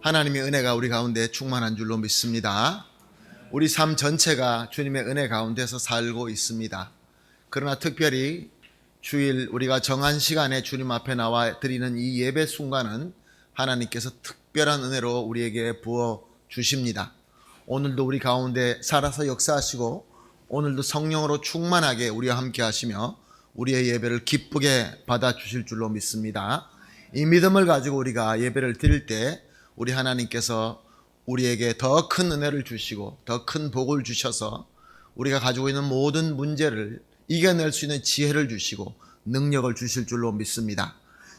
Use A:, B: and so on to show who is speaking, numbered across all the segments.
A: 하나님의 은혜가 우리 가운데 충만한 줄로 믿습니다. 우리 삶 전체가 주님의 은혜 가운데서 살고 있습니다. 그러나 특별히 주일 우리가 정한 시간에 주님 앞에 나와 드리는 이 예배 순간은 하나님께서 특별한 은혜로 우리에게 부어 주십니다. 오늘도 우리 가운데 살아서 역사하시고 오늘도 성령으로 충만하게 우리와 함께 하시며 우리의 예배를 기쁘게 받아주실 줄로 믿습니다. 이 믿음을 가지고 우리가 예배를 드릴 때 우리 하나님께서 우리에게 더 큰 은혜를 주시고 더 큰 복을 주셔서 우리가 가지고 있는 모든 문제를 이겨낼 수 있는 지혜를 주시고 능력을 주실 줄로 믿습니다.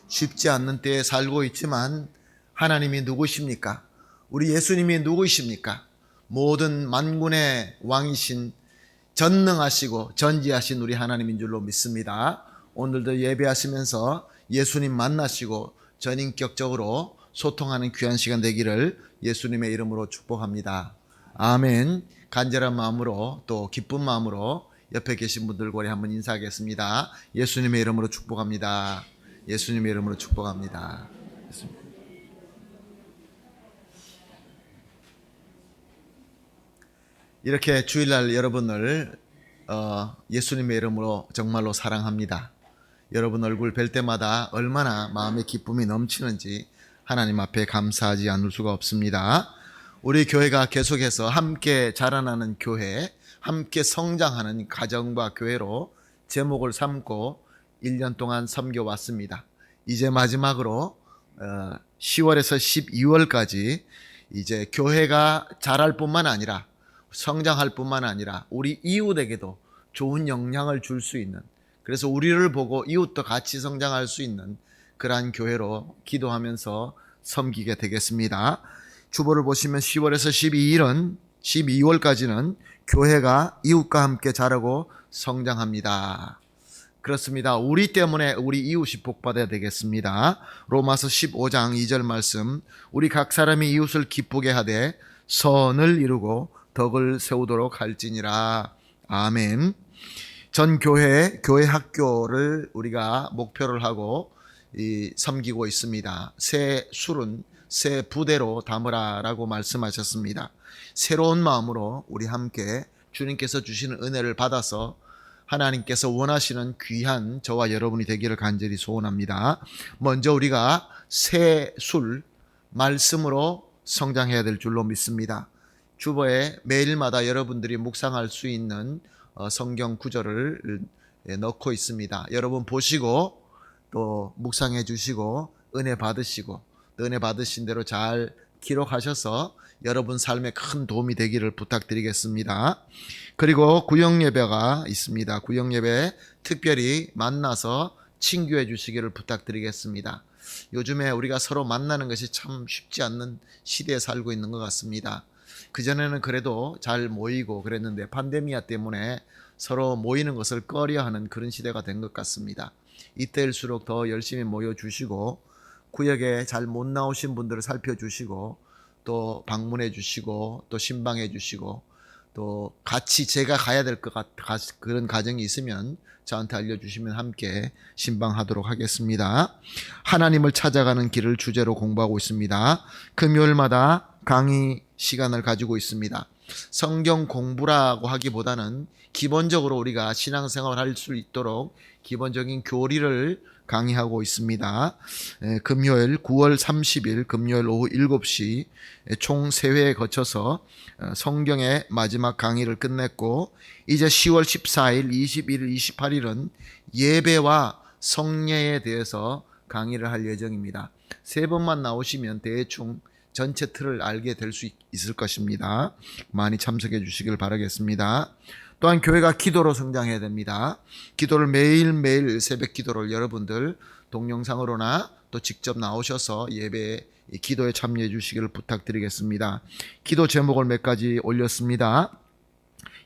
A: 쉽지 않는 때에 살고 있지만 하나님이 누구십니까? 우리 예수님이 누구이십니까? 모든 만군의 왕이신 전능하시고 전지하신 우리 하나님인 줄로 믿습니다. 오늘도 예배하시면서 예수님 만나시고 전인격적으로 소통하는 귀한 시간 되기를 예수님의 이름으로 축복합니다. 아멘. 간절한 마음으로 또 기쁜 마음으로 옆에 계신 분들과 우리 한번 인사하겠습니다. 예수님의 이름으로 축복합니다. 예수님의 이름으로 축복합니다. 이렇게 주일날 여러분을 예수님의 이름으로 정말로 사랑합니다. 여러분 얼굴 뵐 때마다 얼마나 마음의 기쁨이 넘치는지 하나님 앞에 감사하지 않을 수가 없습니다. 우리 교회가 계속해서 함께 자라나는 교회, 함께 성장하는 가정과 교회로 제목을 삼고 1년 동안 섬겨왔습니다. 이제 마지막으로 10월에서 12월까지 이제 교회가 자랄 뿐만 아니라 성장할 뿐만 아니라 우리 이웃에게도 좋은 영향을 줄 수 있는, 그래서 우리를 보고 이웃도 같이 성장할 수 있는 그러한 교회로 기도하면서 섬기게 되겠습니다. 주보를 보시면 10월에서 12월까지는 교회가 이웃과 함께 자라고 성장합니다. 그렇습니다. 우리 때문에 우리 이웃이 복받아야 되겠습니다. 로마서 15장 2절 말씀, 우리 각 사람이 이웃을 기쁘게 하되 선을 이루고 덕을 세우도록 할지니라. 아멘. 전 교회 학교를 우리가 목표를 하고 섬기고 있습니다. 새 술은 새 부대로 담으라라고 말씀하셨습니다. 새로운 마음으로 우리 함께 주님께서 주시는 은혜를 받아서 하나님께서 원하시는 귀한 저와 여러분이 되기를 간절히 소원합니다. 먼저 우리가 새 술 말씀으로 성장해야 될 줄로 믿습니다. 주보에 매일마다 여러분들이 묵상할 수 있는 성경 구절을 넣고 있습니다. 여러분 보시고 또 묵상해 주시고 은혜 받으시고 또 은혜 받으신 대로 잘 기록하셔서 여러분 삶에 큰 도움이 되기를 부탁드리겠습니다. 그리고 구역예배가 있습니다. 구역예배 특별히 만나서 친교해 주시기를 부탁드리겠습니다. 요즘에 우리가 서로 만나는 것이 참 쉽지 않는 시대에 살고 있는 것 같습니다. 그전에는 그래도 잘 모이고 그랬는데 팬데미아 때문에 서로 모이는 것을 꺼려하는 그런 시대가 된 것 같습니다. 이때일수록 더 열심히 모여주시고 구역에 잘 못 나오신 분들을 살펴주시고 또 방문해 주시고 또 신방해 주시고 또 같이 제가 가야 될 것 같은 그런 가정이 있으면 저한테 알려주시면 함께 신방하도록 하겠습니다. 하나님을 찾아가는 길을 주제로 공부하고 있습니다. 금요일마다 강의 시간을 가지고 있습니다. 성경 공부라고 하기보다는 기본적으로 우리가 신앙생활을 할 수 있도록 기본적인 교리를 강의하고 있습니다. 금요일 9월 30일 금요일 오후 7시 총 3회에 거쳐서 성경의 마지막 강의를 끝냈고 이제 10월 14일, 21일, 28일은 예배와 성례에 대해서 강의를 할 예정입니다. 3번만 나오시면 대충 전체 틀을 알게 될 수 있을 것입니다. 많이 참석해 주시길 바라겠습니다. 또한 교회가 기도로 성장해야 됩니다. 기도를 매일매일 새벽 기도를 여러분들 동영상으로나 또 직접 나오셔서 예배에 기도에 참여해 주시기를 부탁드리겠습니다. 기도 제목을 몇 가지 올렸습니다.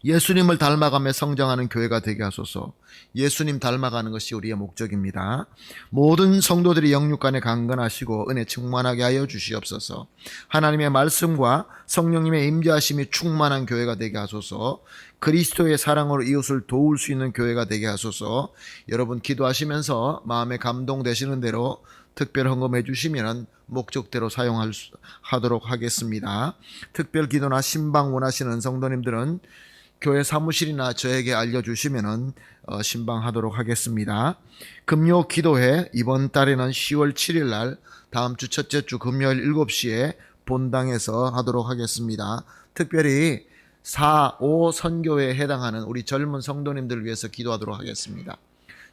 A: 예수님을 닮아가며 성장하는 교회가 되게 하소서. 예수님 닮아가는 것이 우리의 목적입니다. 모든 성도들이 영육간에 강건하시고 은혜 충만하게 하여 주시옵소서. 하나님의 말씀과 성령님의 임재하심이 충만한 교회가 되게 하소서. 그리스도의 사랑으로 이웃을 도울 수 있는 교회가 되게 하소서. 여러분 기도하시면서 마음에 감동되시는 대로 특별 헌금해 주시면 목적대로 사용하도록 하겠습니다. 특별 기도나 신방 원하시는 성도님들은 교회 사무실이나 저에게 알려주시면 신방하도록 하겠습니다. 금요 기도회 이번 달에는 10월 7일 날 다음 주 첫째 주 금요일 7시에 본당에서 하도록 하겠습니다. 특별히 4, 5 선교회에 해당하는 우리 젊은 성도님들을 위해서 기도하도록 하겠습니다.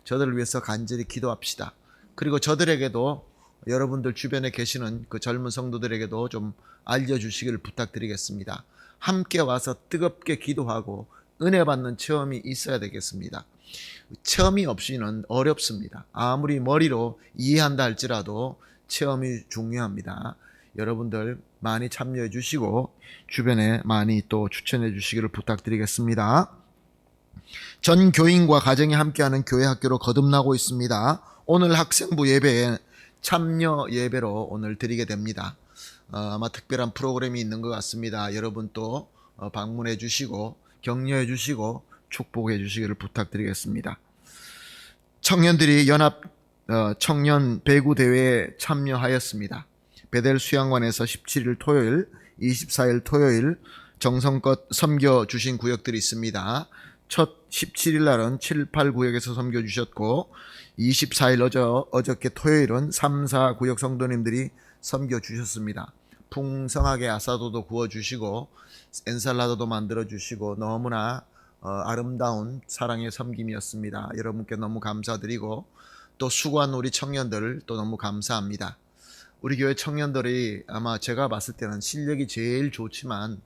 A: 저들을 위해서 간절히 기도합시다. 그리고 저들에게도 여러분들 주변에 계시는 그 젊은 성도들에게도 좀 알려주시기를 부탁드리겠습니다. 함께 와서 뜨겁게 기도하고 은혜 받는 체험이 있어야 되겠습니다. 체험이 없이는 어렵습니다. 아무리 머리로 이해한다 할지라도 체험이 중요합니다. 여러분들 많이 참여해 주시고 주변에 많이 또 추천해 주시기를 부탁드리겠습니다. 전 교인과 가정이 함께하는 교회 학교로 거듭나고 있습니다. 오늘 학생부 예배에 참여 예배로 오늘 드리게 됩니다. 아마 특별한 프로그램이 있는 것 같습니다. 여러분 또 방문해 주시고 격려해 주시고 축복해 주시기를 부탁드리겠습니다. 청년들이 연합 청년 배구 대회에 참여하였습니다. 베델 수양관에서 17일 토요일, 24일 토요일 정성껏 섬겨 주신 구역들이 있습니다. 첫 17일 날은 7, 8 구역에서 섬겨 주셨고 24일 어저께 토요일은 3, 4 구역 성도님들이 섬겨 주셨습니다. 풍성하게 아사도도 구워 주시고 엔살라다도 만들어 주시고 너무나 아름다운 사랑의 섬김이었습니다. 여러분께 너무 감사드리고 또 수고한 우리 청년들 또 너무 감사합니다. 우리 교회 청년들이 아마 제가 봤을 때는 실력이 제일 좋지만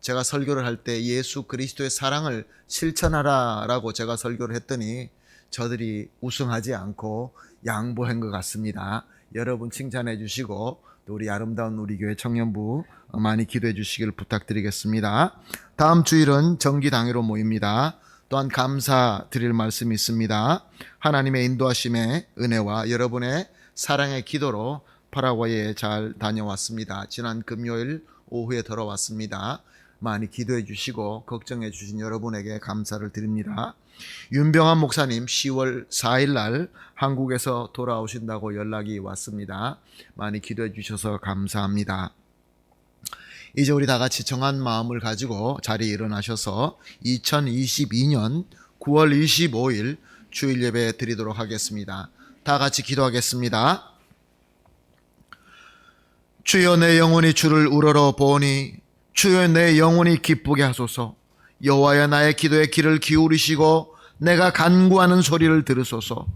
A: 제가 설교를 할 때 예수 그리스도의 사랑을 실천하라 라고 제가 설교를 했더니 저들이 우승하지 않고 양보한 것 같습니다. 여러분 칭찬해 주시고 또 우리 아름다운 우리 교회 청년부 많이 기도해 주시기를 부탁드리겠습니다. 다음 주일은 정기당회로 모입니다. 또한 감사드릴 말씀이 있습니다. 하나님의 인도하심의 은혜와 여러분의 사랑의 기도로 파라과이에 잘 다녀왔습니다. 지난 금요일 오후에 돌아왔습니다. 많이 기도해 주시고 걱정해 주신 여러분에게 감사를 드립니다. 윤병환 목사님 10월 4일 날 한국에서 돌아오신다고 연락이 왔습니다. 많이 기도해 주셔서 감사합니다. 이제 우리 다 같이 정한 마음을 가지고 자리에 일어나셔서 2022년 9월 25일 주일 예배 드리도록 하겠습니다. 다 같이 기도하겠습니다. 주여 내 영혼이 주를 우러러 보니 주여 내 영혼이 기쁘게 하소서. 여호와여 나의 기도에 귀를 기울이시고 내가 간구하는 소리를 들으소서.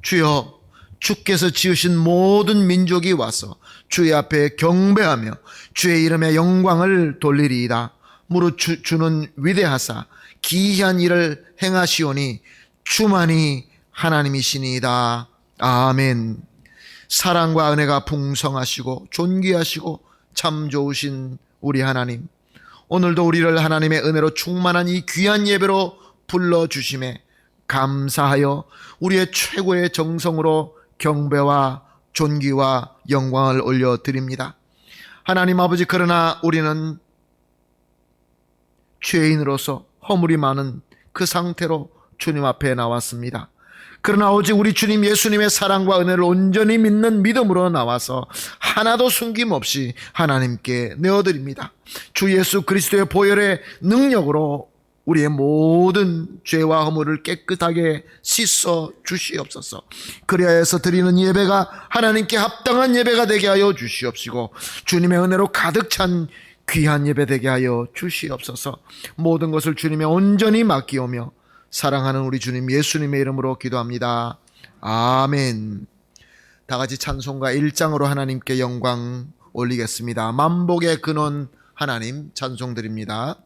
A: 주여 주께서 지으신 모든 민족이 와서 주의 앞에 경배하며 주의 이름의 영광을 돌리리이다. 무릇 주는 위대하사 기이한 일을 행하시오니 주만이 하나님이시니이다. 아멘. 사랑과 은혜가 풍성하시고 존귀하시고 참 좋으신 우리 하나님, 오늘도 우리를 하나님의 은혜로 충만한 이 귀한 예배로 불러주심에 감사하여 우리의 최고의 정성으로 경배와 존귀와 영광을 올려드립니다. 하나님 아버지, 그러나 우리는 죄인으로서 허물이 많은 그 상태로 주님 앞에 나왔습니다. 그러나 오직 우리 주님 예수님의 사랑과 은혜를 온전히 믿는 믿음으로 나와서 하나도 숨김없이 하나님께 내어드립니다. 주 예수 그리스도의 보혈의 능력으로 우리의 모든 죄와 허물을 깨끗하게 씻어 주시옵소서. 그리하여서 드리는 예배가 하나님께 합당한 예배가 되게 하여 주시옵시고 주님의 은혜로 가득 찬 귀한 예배 되게 하여 주시옵소서. 모든 것을 주님의 온전히 맡기오며 사랑하는 우리 주님 예수님의 이름으로 기도합니다. 아멘. 다 같이 찬송가 1장으로 하나님께 영광 올리겠습니다. 만복의 근원 하나님 찬송드립니다.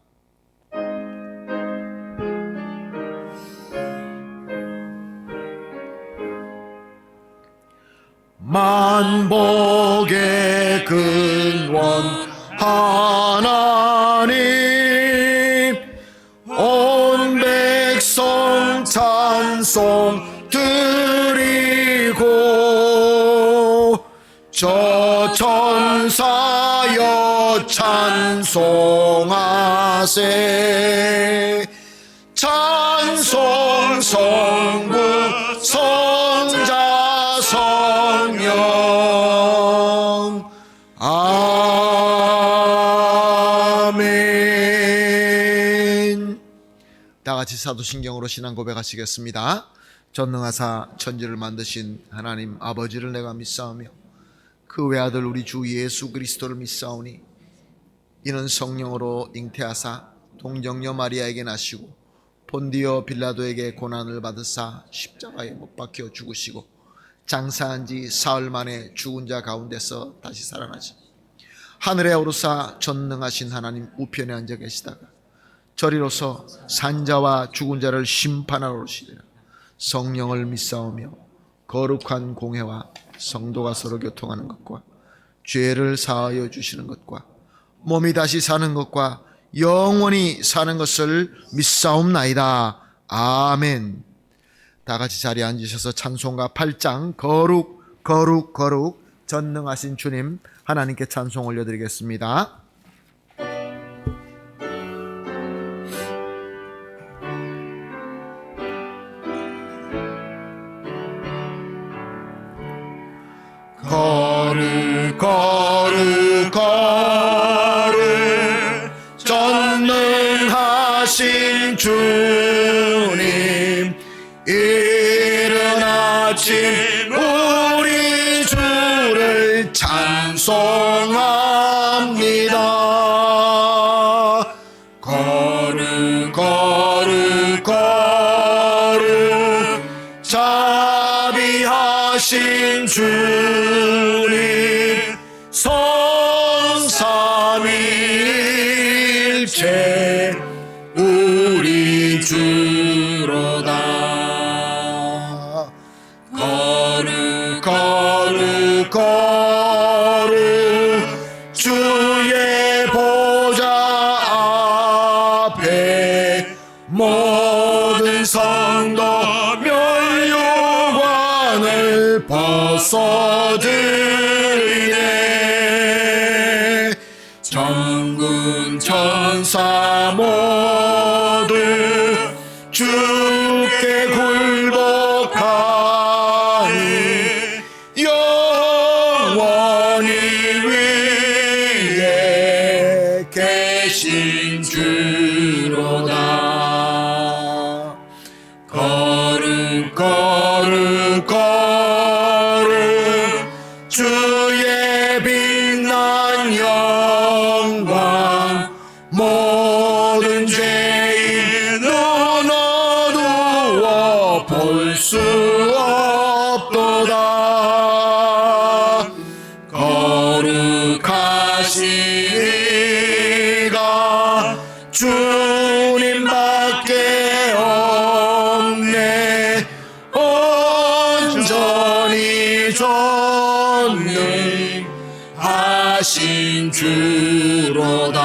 A: 만복의 근원 하나님, 온 백성 찬송 드리고 저 천사여 찬송하세. 찬송 성부 성자 성령 아멘. 다 같이 사도신경으로 신앙 고백하시겠습니다. 전능하사 천지를 만드신 하나님 아버지를 내가 믿사오며 그 외아들 우리 주 예수 그리스도를 믿사오니 이는 성령으로 잉태하사 동정녀 마리아에게 나시고 본디오 빌라도에게 고난을 받으사 십자가에 못 박혀 죽으시고 장사한 지 사흘 만에 죽은 자 가운데서 다시 살아나시 하늘에 오르사 전능하신 하나님 우편에 앉아 계시다가 저리로서 산자와 죽은 자를 심판하러 오시리라. 성령을 믿사오며 거룩한 공회와 성도가 서로 교통하는 것과 죄를 사하여 주시는 것과 몸이 다시 사는 것과 영원히 사는 것을 믿사옵나이다. 아멘. 다 같이 자리에 앉으셔서 찬송가 8장 거룩 거룩 거룩 전능하신 주님 하나님께 찬송 올려드리겠습니다. 거룩 거룩 거룩 전능하신 주님 이른 아침 우리 주를 찬송합니다. 거룩 거룩 거룩 자비하신 주님 성삼위일체 우리 주로다. 거룩 거룩 거룩 주의 보좌 앞에 모든 성도 면류관을 벗어드리네. 천군 천사 모두 주께 굴복하니 영원히 위에 계신 주로다. 거룩 거룩 거룩 주의 빛난 영광 모든 죄인 눈 어두워 볼 수 없도다. 거룩하시니가 주님밖에 없네. 온전히 전능하신 주로다.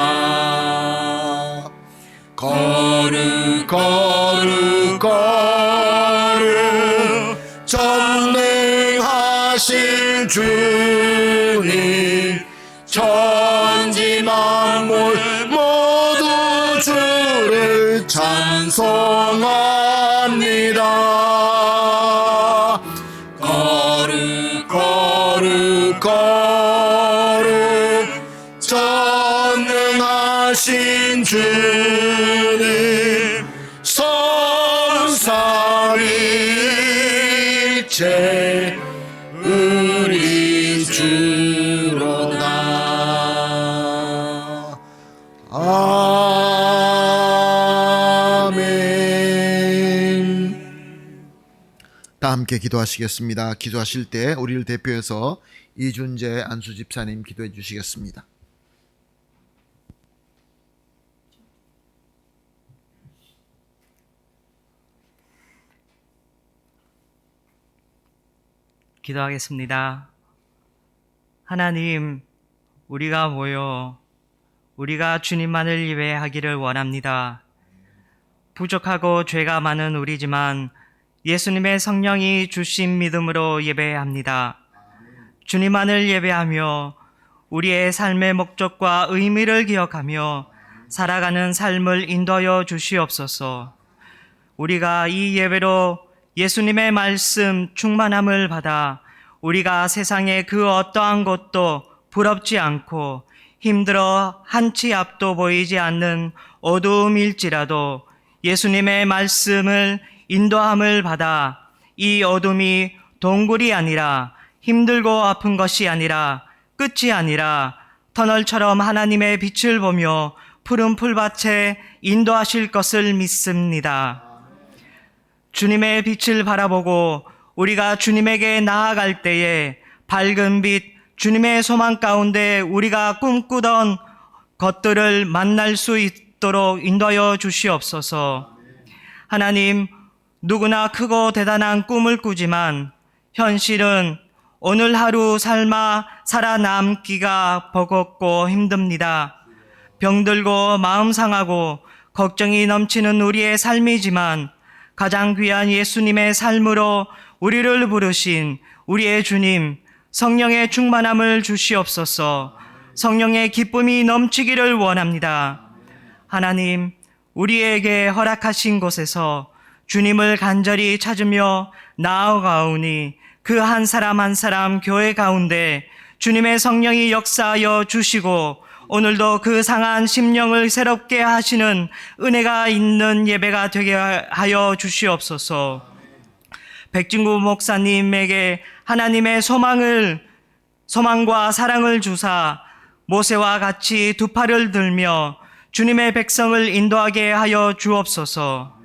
A: 거룩 거룩 거룩 전능하신 주님 천지 만물 모두 주를 찬송합니다. 거룩 거룩 거룩 전능하신 주님 성삼위일체 우리 주로다. 아멘. 다 함께 기도하시겠습니다. 기도하실 때 우리를 대표해서 이준재 안수 집사님 기도해 주시겠습니다.
B: 기도하겠습니다. 하나님, 우리가 모여 우리가 주님만을 예배하기를 원합니다. 부족하고 죄가 많은 우리지만 예수님의 성령이 주신 믿음으로 예배합니다. 주님만을 예배하며 우리의 삶의 목적과 의미를 기억하며 살아가는 삶을 인도하여 주시옵소서. 우리가 이 예배로 예수님의 말씀 충만함을 받아 우리가 세상의 그 어떠한 것도 부럽지 않고 힘들어 한치 앞도 보이지 않는 어두움일지라도 예수님의 말씀을 인도함을 받아 이 어둠이 동굴이 아니라 힘들고 아픈 것이 아니라 끝이 아니라 터널처럼 하나님의 빛을 보며 푸른 풀밭에 인도하실 것을 믿습니다. 주님의 빛을 바라보고 우리가 주님에게 나아갈 때에 밝은 빛, 주님의 소망 가운데 우리가 꿈꾸던 것들을 만날 수 있도록 인도하여 주시옵소서. 하나님, 누구나 크고 대단한 꿈을 꾸지만 현실은 오늘 하루 살아남기가 버겁고 힘듭니다. 병들고 마음 상하고 걱정이 넘치는 우리의 삶이지만 가장 귀한 예수님의 삶으로 우리를 부르신 우리의 주님, 성령의 충만함을 주시옵소서. 성령의 기쁨이 넘치기를 원합니다. 하나님, 우리에게 허락하신 곳에서 주님을 간절히 찾으며 나아가오니 그 한 사람 한 사람 교회 가운데 주님의 성령이 역사하여 주시고 오늘도 그 상한 심령을 새롭게 하시는 은혜가 있는 예배가 되게 하여 주시옵소서. 백진구 목사님에게 하나님의 소망과 사랑을 주사 모세와 같이 두 팔을 들며 주님의 백성을 인도하게 하여 주옵소서.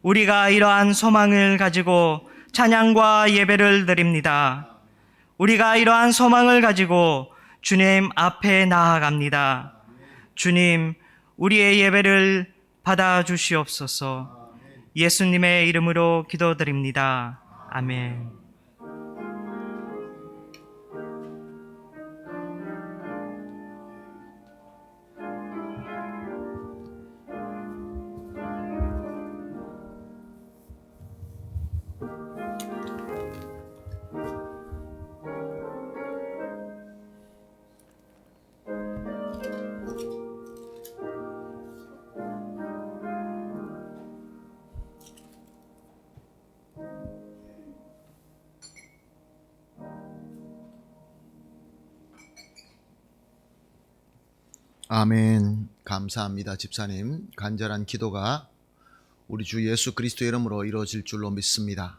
B: 우리가 이러한 소망을 가지고 찬양과 예배를 드립니다. 우리가 이러한 소망을 가지고 주님 앞에 나아갑니다. 주님, 우리의 예배를 받아 주시옵소서. 예수님의 이름으로 기도드립니다. 아멘.
A: 아멘. 감사합니다. 집사님, 간절한 기도가 우리 주 예수 그리스도 이름으로 이루어질 줄로 믿습니다.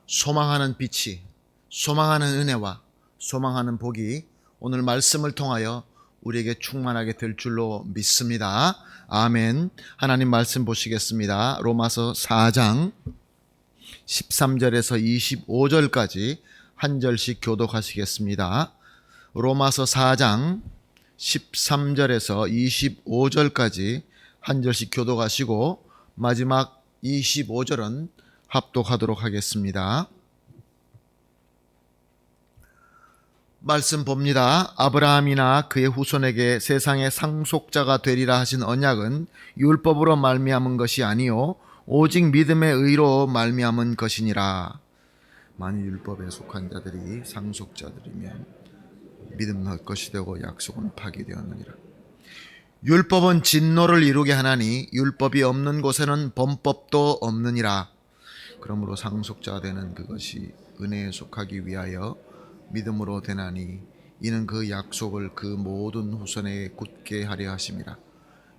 A: 소망하는 빛이, 소망하는 은혜와 소망하는 복이 오늘 말씀을 통하여 우리에게 충만하게 될 줄로 믿습니다. 아멘. 하나님 말씀 보시겠습니다. 로마서 4장 13절에서 25절까지 한 절씩 교독하시겠습니다. 로마서 4장 13절에서 25절까지 한 절씩 교독하시고 마지막 25절은 합독하도록 하겠습니다. 말씀 봅니다. 아브라함이나 그의 후손에게 세상의 상속자가 되리라 하신 언약은 율법으로 말미암은 것이 아니요 오직 믿음의 의로 말미암은 것이니라. 만일 율법에 속한 자들이 상속자들이면 믿음 할 것이 되고 약속은 파기되었느니라. 율법은 진노를 이루게 하나니 율법이 없는 곳에는 범법도 없느니라. 그러므로 상속자 되는 그것이 은혜에 속하기 위하여 믿음으로 되나니 이는 그 약속을 그 모든 후손에게 굳게 하려 하심이라.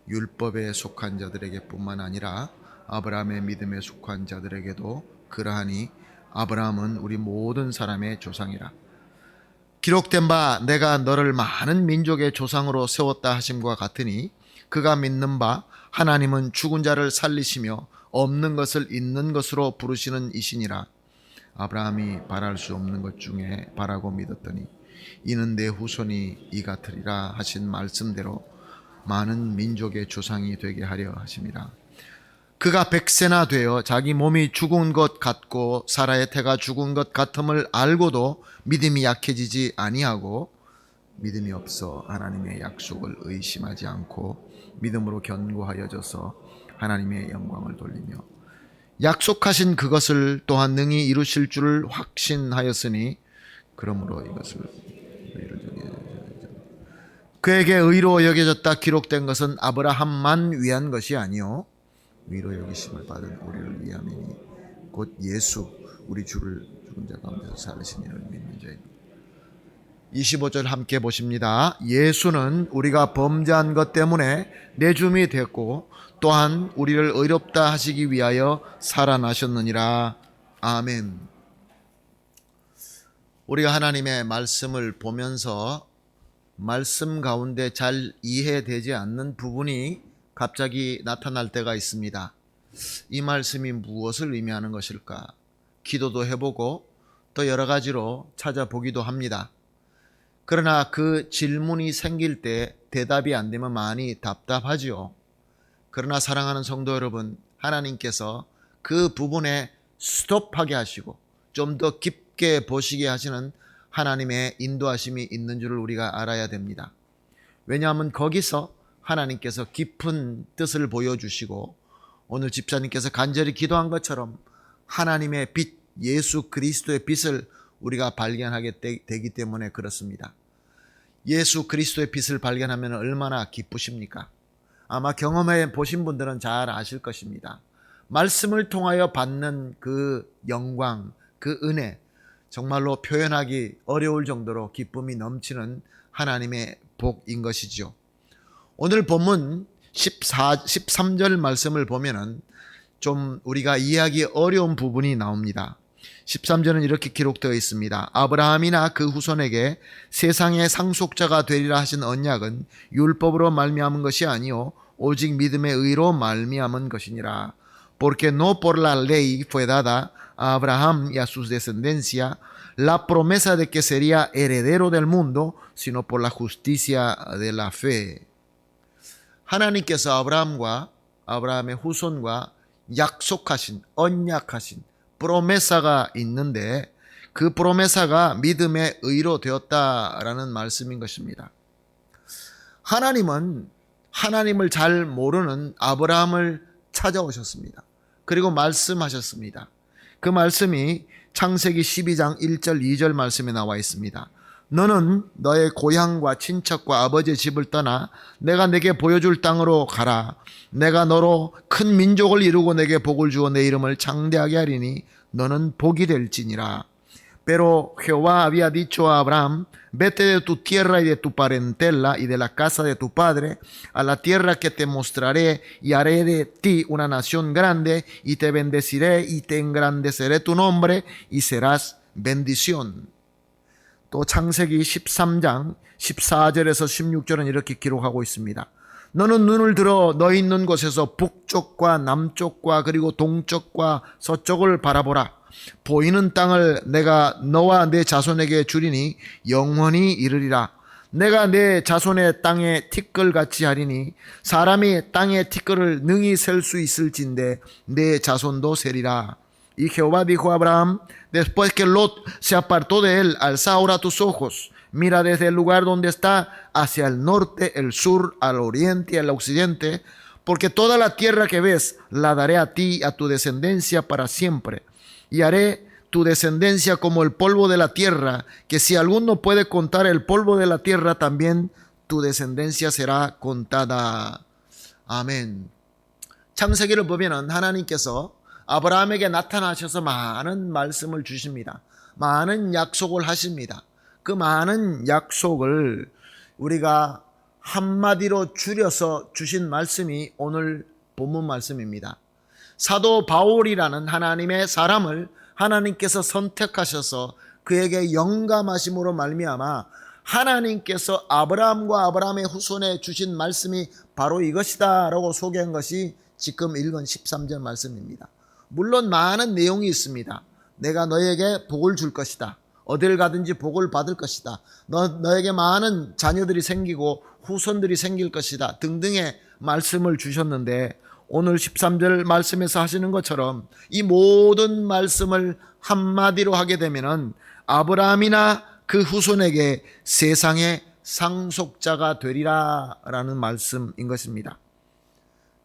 A: 율법에 속한 자들에게 뿐만 아니라 아브라함의 믿음에 속한 자들에게도 그러하니 아브라함은 우리 모든 사람의 조상이라. 기록된 바 내가 너를 많은 민족의 조상으로 세웠다 하심과 같으니 그가 믿는 바 하나님은 죽은 자를 살리시며 없는 것을 있는 것으로 부르시는 이시니라. 아브라함이 바랄 수 없는 것 중에 바라고 믿었더니 이는 내 후손이 이 같으리라 하신 말씀대로 많은 민족의 조상이 되게 하려 하심이라. 그가 100세나 되어 자기 몸이 죽은 것 같고 사라의 태가 죽은 것 같음을 알고도 믿음이 약해지지 아니하고 믿음이 없어 하나님의 약속을 의심하지 않고 믿음으로 견고하여져서 하나님의 영광을 돌리며 약속하신 그것을 또한 능히 이루실 줄을 확신하였으니 그러므로 이것을 그에게 의로 여겨졌다 기록된 것은 아브라함만 위한 것이 아니요 위로 여기심을 받은 우리를 위함이니 곧 예수 우리 주를 죽은 자 가운데서 살리신 이를 믿는 자입니다. 25절 함께 보십니다. 예수는 우리가 범죄한 것 때문에 내줌이 됐고 또한 우리를 의롭다 하시기 위하여 살아나셨느니라. 아멘. 우리가 하나님의 말씀을 보면서 말씀 가운데 잘 이해되지 않는 부분이 갑자기 나타날 때가 있습니다. 이 말씀이 무엇을 의미하는 것일까? 기도도 해보고 또 여러 가지로 찾아보기도 합니다. 그러나 그 질문이 생길 때 대답이 안 되면 많이 답답하지요. 그러나 사랑하는 성도 여러분, 하나님께서 그 부분에 스톱하게 하시고 좀 더 깊게 보시게 하시는 하나님의 인도하심이 있는 줄을 우리가 알아야 됩니다. 왜냐하면 거기서 하나님께서 깊은 뜻을 보여주시고 오늘 집사님께서 간절히 기도한 것처럼 하나님의 빛, 예수 그리스도의 빛을 우리가 발견하게 되기 때문에 그렇습니다. 예수 그리스도의 빛을 발견하면 얼마나 기쁘십니까? 아마 경험해 보신 분들은 잘 아실 것입니다. 말씀을 통하여 받는 그 영광, 그 은혜, 정말로 표현하기 어려울 정도로 기쁨이 넘치는 하나님의 복인 것이죠. 오늘 본문 13절 말씀을 보면은 좀 우리가 이해하기 어려운 부분이 나옵니다. 13절은 이렇게 기록되어 있습니다. 아브라함이나 그 후손에게 세상의 상속자가 되리라 하신 언약은 율법으로 말미암은 것이 아니요 오직 믿음의 의로 말미암은 것이니라. Porque no por la ley fue dada a Abraham y a sus descendencia la promesa de que sería heredero del mundo, sino por la justicia de la fe. 하나님께서 아브라함의 후손과 약속하신, 언약하신 프로메사가 있는데 그 프로메사가 믿음의 의로 되었다라는 말씀인 것입니다. 하나님은 하나님을 잘 모르는 아브라함을 찾아오셨습니다. 그리고 말씀하셨습니다. 그 말씀이 창세기 12장 1절 2절 말씀에 나와 있습니다. 너는 너의 고향과 친척과 아버지의 집을 떠나 내가 내게 보여줄 땅으로 가라. 내가 너로 큰 민족을 이루고 내게 복을 주어 내 이름을 창대하게 하리니 너는 복이 될지니라. Pero Jehová había dicho a Abraham, vete de tu tierra y de tu parentela y de la casa de tu padre a la tierra que te mostraré y haré de ti una nación grande y te bendeciré y te engrandeceré tu nombre y serás bendición. 또 창세기 13장 14절에서 16절은 이렇게 기록하고 있습니다. 너는 눈을 들어 너 있는 곳에서 북쪽과 남쪽과 그리고 동쪽과 서쪽을 바라보라. 보이는 땅을 내가 너와 내 자손에게 주리니 영원히 이르리라. 내가 내 자손의 땅에 티끌같이 하리니 사람이 땅의 티끌을 능히 셀 수 있을진데 내 자손도 세리라. Y Jehová dijo a Abraham, después que Lot se apartó de él, alza ahora tus ojos, mira desde el lugar donde está, hacia el norte, el sur, al oriente y al occidente, porque toda la tierra que ves la daré a ti y a tu descendencia para siempre. Y haré tu descendencia como el polvo de la tierra, que si alguno puede contar el polvo de la tierra, también tu descendencia será contada. 아멘. 창세기를 보면은 하나님께서 아브라함에게 나타나셔서 많은 말씀을 주십니다. 많은 약속을 하십니다. 그 많은 약속을 우리가 한마디로 줄여서 주신 말씀이 오늘 본문 말씀입니다. 사도 바울이라는 하나님의 사람을 하나님께서 선택하셔서 그에게 영감하심으로 말미암아 하나님께서 아브라함과 아브라함의 후손에 주신 말씀이 바로 이것이다 라고 소개한 것이 지금 읽은 13절 말씀입니다. 물론 많은 내용이 있습니다. 내가 너에게 복을 줄 것이다. 어딜 가든지 복을 받을 것이다. 너에게 많은 자녀들이 생기고 후손들이 생길 것이다. 등등의 말씀을 주셨는데 오늘 13절 말씀에서 하시는 것처럼 이 모든 말씀을 한마디로 하게 되면은 아브라함이나 그 후손에게 세상의 상속자가 되리라 라는 말씀인 것입니다.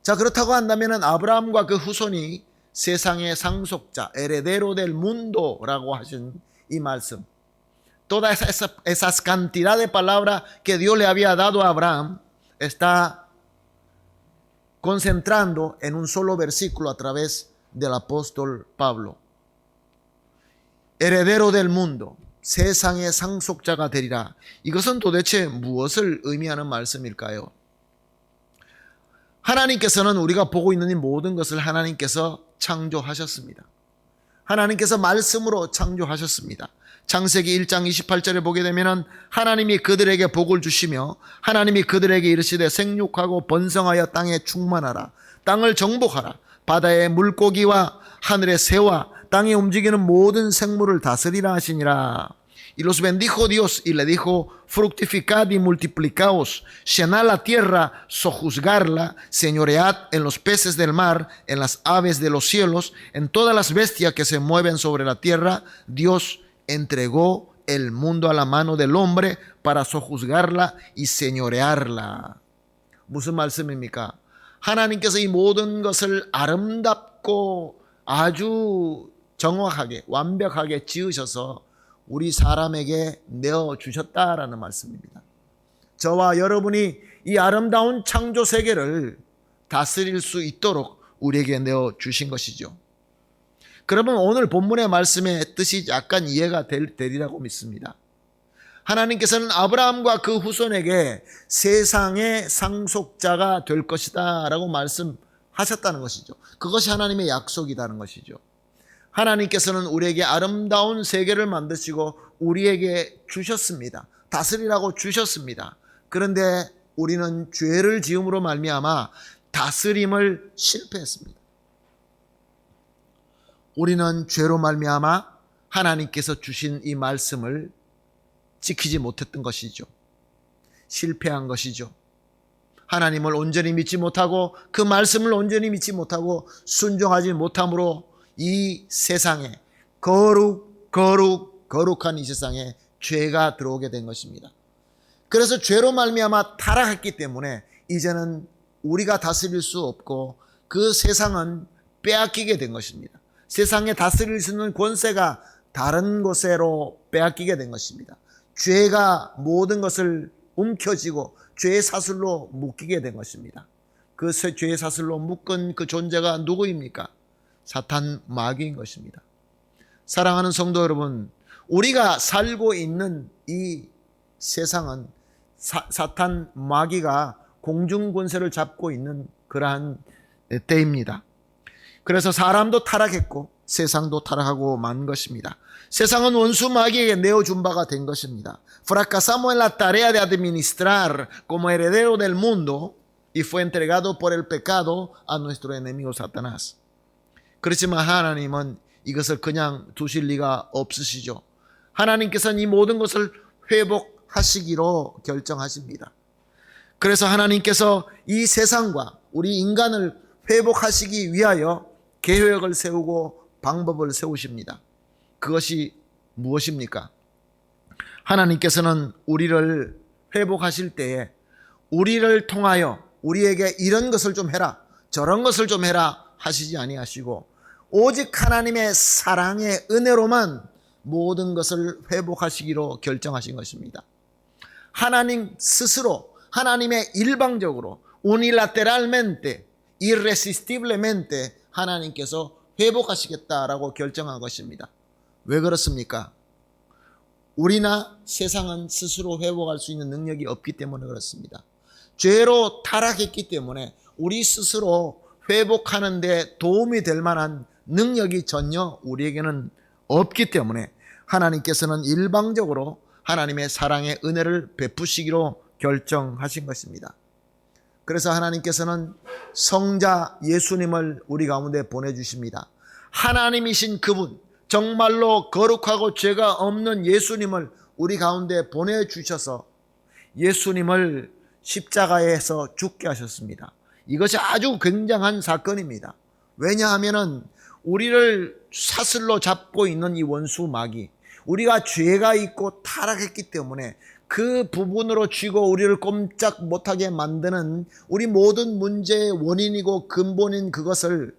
A: 자, 그렇다고 한다면은 아브라함과 그 후손이 세상의 상속자, heredero del mundo라고 하신 이 말씀, todas esas cantidad de palabras que Dios le había dado a Abraham está concentrando en un solo versículo a través del apóstol Pablo. Heredero del mundo. 세상의 상속자가 되리라. 이것은 도대체 무엇을 의미하는 말씀일까요? 하나님께서는 우리가 보고 있는 이 모든 것을 하나님께서 창조하셨습니다. 하나님께서 말씀으로 창조하셨습니다. 창세기 1장 28절에 보게 되면 하나님이 그들에게 복을 주시며 하나님이 그들에게 이르시되 생육하고 번성하여 땅에 충만하라. 땅을 정복하라. 바다의 물고기와 하늘의 새와 땅에 움직이는 모든 생물을 다스리라 하시니라. Y los bendijo Dios y le dijo, fructificad y multiplicaos, llenad la tierra, sojuzgarla, señoread en los peces del mar, en las aves de los cielos, en todas las bestias que se mueven sobre la tierra. Dios entregó el mundo a la mano del hombre para sojuzgarla y señorearla. 무슨 말씀입니까? 하나님께서 이 모든 것을 아름답고 아주 정확하게 완벽하게 지으셔서 우리 사람에게 내어주셨다라는 말씀입니다. 저와 여러분이 이 아름다운 창조 세계를 다스릴 수 있도록 우리에게 내어주신 것이죠. 그러면 오늘 본문의 말씀의 뜻이 약간 이해가 되리라고 믿습니다. 하나님께서는 아브라함과 그 후손에게 세상의 상속자가 될 것이다 라고 말씀하셨다는 것이죠. 그것이 하나님의 약속이라는 것이죠. 하나님께서는 우리에게 아름다운 세계를 만드시고 우리에게 주셨습니다. 다스리라고 주셨습니다. 그런데 우리는 죄를 지음으로 말미암아 다스림을 실패했습니다. 우리는 죄로 말미암아 하나님께서 주신 이 말씀을 지키지 못했던 것이죠. 실패한 것이죠. 하나님을 온전히 믿지 못하고 그 말씀을 온전히 믿지 못하고 순종하지 못함으로 이 세상에 거룩한 이 세상에 죄가 들어오게 된 것입니다. 그래서 죄로 말미암아 타락했기 때문에 이제는 우리가 다스릴 수 없고 그 세상은 빼앗기게 된 것입니다. 세상에 다스릴 수 있는 권세가 다른 곳으로 빼앗기게 된 것입니다. 죄가 모든 것을 움켜쥐고 죄의 사슬로 묶이게 된 것입니다. 그 죄의 사슬로 묶은 그 존재가 누구입니까? 사탄 마귀인 것입니다. 사랑하는 성도 여러분, 우리가 살고 있는 이 세상은 사탄 마귀가 공중권세를 잡고 있는 그러한 때입니다. 그래서 사람도 타락했고 세상도 타락하고 만 것입니다. 세상은 원수 마귀에게 내어준 바가 된 것입니다. Fracasamos en la tarea de administrar como heredero del mundo y fue entregado por el pecado a nuestro enemigo Satanás. 그렇지만 하나님은 이것을 그냥 두실 리가 없으시죠. 하나님께서는 이 모든 것을 회복하시기로 결정하십니다. 그래서 하나님께서 이 세상과 우리 인간을 회복하시기 위하여 계획을 세우고 방법을 세우십니다. 그것이 무엇입니까? 하나님께서는 우리를 회복하실 때에 우리를 통하여 우리에게 이런 것을 좀 해라, 저런 것을 좀 해라 하시지 아니하시고 오직 하나님의 사랑의 은혜로만 모든 것을 회복하시기로 결정하신 것입니다. 하나님 스스로 하나님의 일방적으로 unilateralmente, irresistiblemente 하나님께서 회복하시겠다라고 결정한 것입니다. 왜 그렇습니까? 우리나 세상은 스스로 회복할 수 있는 능력이 없기 때문에 그렇습니다. 죄로 타락했기 때문에 우리 스스로 회복하는 데 도움이 될 만한 능력이 전혀 우리에게는 없기 때문에 하나님께서는 일방적으로 하나님의 사랑의 은혜를 베푸시기로 결정하신 것입니다. 그래서 하나님께서는 성자 예수님을 우리 가운데 보내주십니다. 하나님이신 그분, 정말로 거룩하고 죄가 없는 예수님을 우리 가운데 보내주셔서 예수님을 십자가에서 죽게 하셨습니다. 이것이 아주 굉장한 사건입니다. 왜냐하면 우리를 사슬로 잡고 있는 이 원수 마귀, 우리가 죄가 있고 타락했기 때문에 그 부분으로 쥐고 우리를 꼼짝 못하게 만드는 우리 모든 문제의 원인이고 근본인 그것을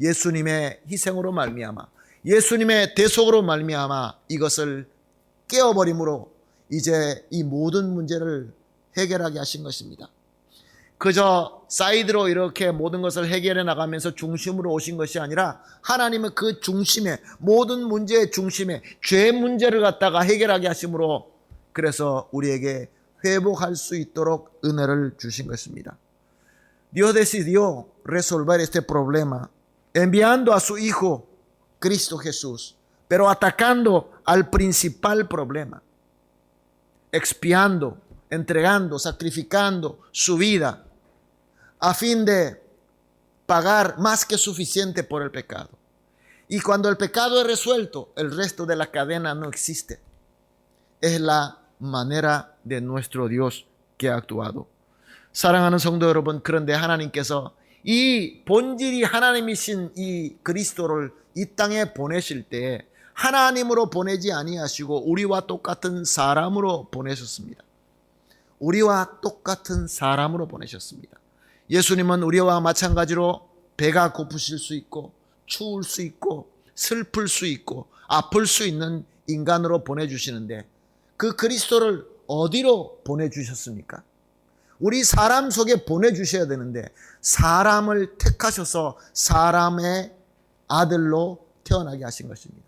A: 예수님의 희생으로 말미암아, 예수님의 대속으로 말미암아 이것을 깨어버림으로 이제 이 모든 문제를 해결하게 하신 것입니다. 그저 사이드로 이렇게 모든 것을 해결해 나가면서 중심으로 오신 것이 아니라 하나님은 그 중심에, 모든 문제의 중심에 죄 문제를 갖다가 해결하게 하심으로, 그래서 우리에게 회복할 수 있도록 은혜를 주신 것입니다. Dios decidió resolver este problema enviando a su Hijo Cristo Jesús, pero atacando al principal problema, expiando, entregando, sacrificando su vida a fin de pagar más que suficiente por el pecado. Y cuando el pecado es resuelto, el resto de la cadena no existe. Es la manera de nuestro Dios que ha actuado. 사랑하는 성도 여러분, 그런데 하나님께서 이 본질이 하나님이신 이 그리스도를 이 땅에 보내실 때 하나님으로 보내지 아니하시고 우리와 똑같은 사람으로 보내셨습니다. 우리와 똑같은 사람으로 보내셨습니다. 예수님은 우리와 마찬가지로 배가 고프실 수 있고 추울 수 있고 슬플 수 있고 아플 수 있는 인간으로 보내주시는데, 그 그리스도를 어디로 보내주셨습니까? 우리 사람 속에 보내주셔야 되는데 사람을 택하셔서 사람의 아들로 태어나게 하신 것입니다.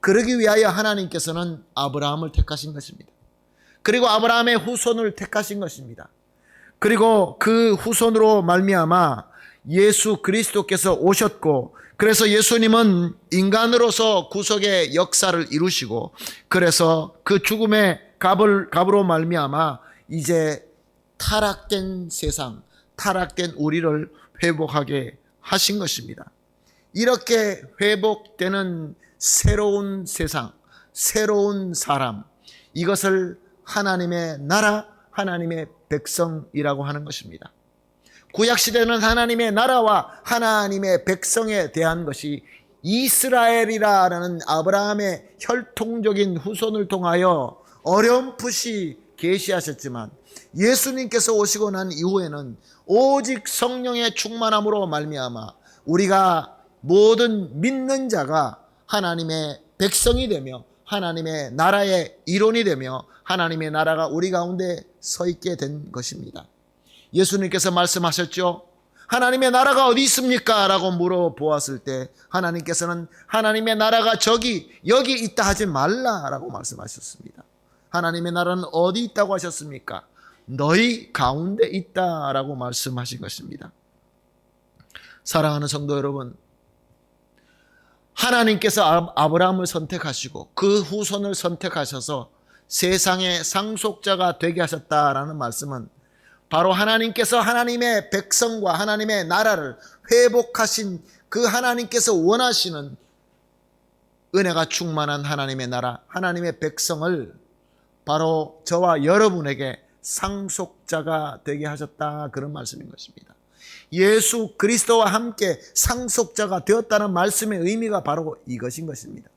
A: 그러기 위하여 하나님께서는 아브라함을 택하신 것입니다. 그리고 아브라함의 후손을 택하신 것입니다. 그리고 그 후손으로 말미암아 예수 그리스도께서 오셨고, 그래서 예수님은 인간으로서 구속의 역사를 이루시고, 그래서 그 죽음의 값으로 말미암아 이제 타락된 세상, 타락된 우리를 회복하게 하신 것입니다. 이렇게 회복되는 새로운 세상, 새로운 사람, 이것을 하나님의 나라, 하나님의 백성이라고 하는 것입니다. 구약시대는 하나님의 나라와 하나님의 백성에 대한 것이 이스라엘이라는 아브라함의 혈통적인 후손을 통하여 어렴풋이 계시하셨지만, 예수님께서 오시고 난 이후에는 오직 성령의 충만함으로 말미암아 우리가 모든 믿는 자가 하나님의 백성이 되며 하나님의 나라의 일원이 되며 하나님의 나라가 우리 가운데 서 있게 된 것입니다. 예수님께서 말씀하셨죠. 하나님의 나라가 어디 있습니까? 라고 물어보았을 때 하나님께서는 하나님의 나라가 여기 있다 하지 말라라고 말씀하셨습니다. 하나님의 나라는 어디 있다고 하셨습니까? 너희 가운데 있다라고 말씀하신 것입니다. 사랑하는 성도 여러분, 하나님께서 아브라함을 선택하시고 그 후손을 선택하셔서 세상의 상속자가 되게 하셨다라는 말씀은 바로 하나님께서 하나님의 백성과 하나님의 나라를 회복하신 그 하나님께서 원하시는 은혜가 충만한 하나님의 나라, 하나님의 백성을 바로 저와 여러분에게 상속자가 되게 하셨다, 그런 말씀인 것입니다. 예수 그리스도와 함께 상속자가 되었다는 말씀의 의미가 바로 이것인 것입니다.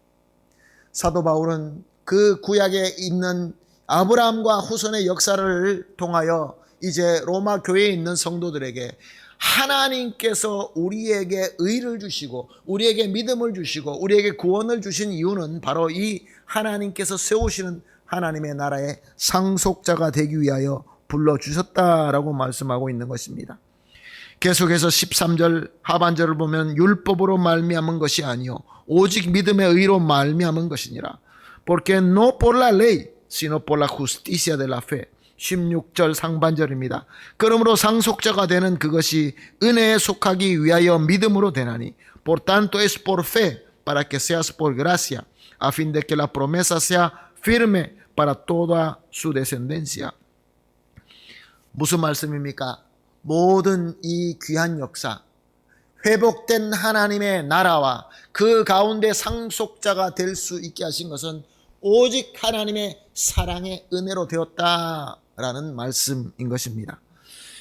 A: 사도 바울은 그 구약에 있는 아브라함과 후손의 역사를 통하여 이제 로마 교회에 있는 성도들에게 하나님께서 우리에게 의를 주시고 우리에게 믿음을 주시고 우리에게 구원을 주신 이유는 바로 이 하나님께서 세우시는 하나님의 나라의 상속자가 되기 위하여 불러주셨다라고 말씀하고 있는 것입니다. 계속해서 13절 하반절을 보면 율법으로 말미암은 것이 아니요 오직 믿음의 의로 말미암은 것이니라. Porque no por la ley, sino por la justicia de la fe. 16절 상반절입니다. 그러므로 상속자가 되는 그것이 은혜에 속하기 위하여 믿음으로 되나니. Por tanto es por fe, para que seas por gracia, a fin de que la promesa sea firme para toda su descendencia. 무슨 말씀입니까? 모든 이 귀한 역사, 회복된 하나님의 나라와 그 가운데 상속자가 될 수 있게 하신 것은 오직 하나님의 사랑의 은혜로 되었다라는 말씀인 것입니다.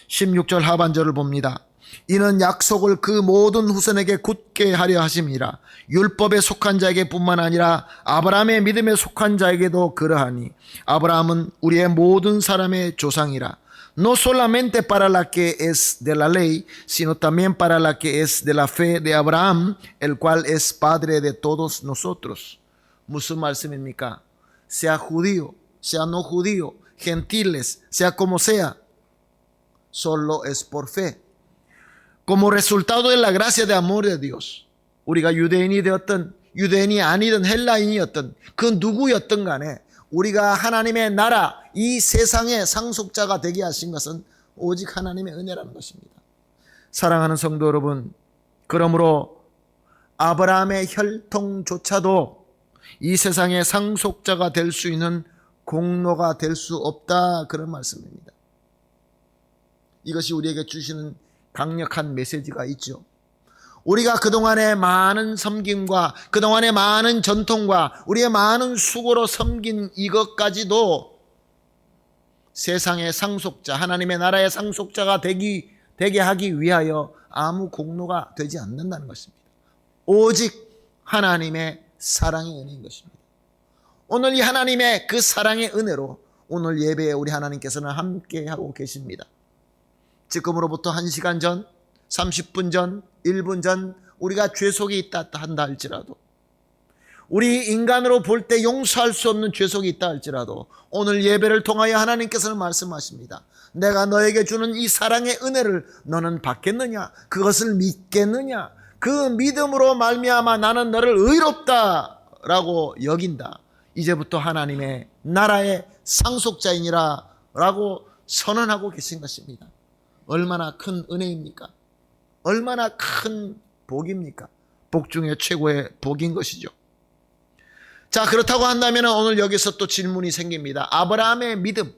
A: 16절 하반절을 봅니다. 이는 약속을 그 모든 후손에게 굳게 하려 하심이라. 율법에 속한 자에게 뿐만 아니라 아브라함의 믿음에 속한 자에게도 그러하니 아브라함은 우리의 모든 사람의 조상이라. No solamente para la que es de la ley, sino también para la que es de la fe de Abraham, el cual es padre de todos nosotros. 무슨 말씀입니까? Sea judío, sea no judío, gentiles, sea como sea, solo es por fe. Como resultado de la gracia de amor de Dios. 우리가 유대인이 되었든 유대인이 아니든 헬라인이었든 그 누구였든 간에 우리가 하나님의 나라, 이 세상의 상속자가 되게 하신 것은 오직 하나님의 은혜라는 것입니다. 사랑하는 성도 여러분, 그러므로 아브라함의 혈통조차도 이 세상의 상속자가 될 수 있는 공로가 될 수 없다, 그런 말씀입니다. 이것이 우리에게 주시는 강력한 메시지가 있죠. 우리가 그동안의 많은 섬김과 그동안의 많은 전통과 우리의 많은 수고로 섬긴 이것까지도 세상의 상속자, 하나님의 나라의 상속자가 되게 하기 위하여 아무 공로가 되지 않는다는 것입니다. 오직 하나님의 사랑의 은혜인 것입니다. 오늘 이 하나님의 그 사랑의 은혜로 오늘 예배에 우리 하나님께서는 함께하고 계십니다. 지금으로부터 1시간 전, 30분 전, 1분 전 우리가 죄속이 있다 한다 할지라도, 우리 인간으로 볼 때 용서할 수 없는 죄속이 있다 할지라도 오늘 예배를 통하여 하나님께서는 말씀하십니다. 내가 너에게 주는 이 사랑의 은혜를 너는 받겠느냐? 그것을 믿겠느냐? 그 믿음으로 말미암아 나는 너를 의롭다라고 여긴다. 이제부터 하나님의 나라의 상속자이니라 라고 선언하고 계신 것입니다. 얼마나 큰 은혜입니까? 얼마나 큰 복입니까? 복 중에 최고의 복인 것이죠. 자, 그렇다고 한다면 오늘 여기서 또 질문이 생깁니다. 아브라함의 믿음.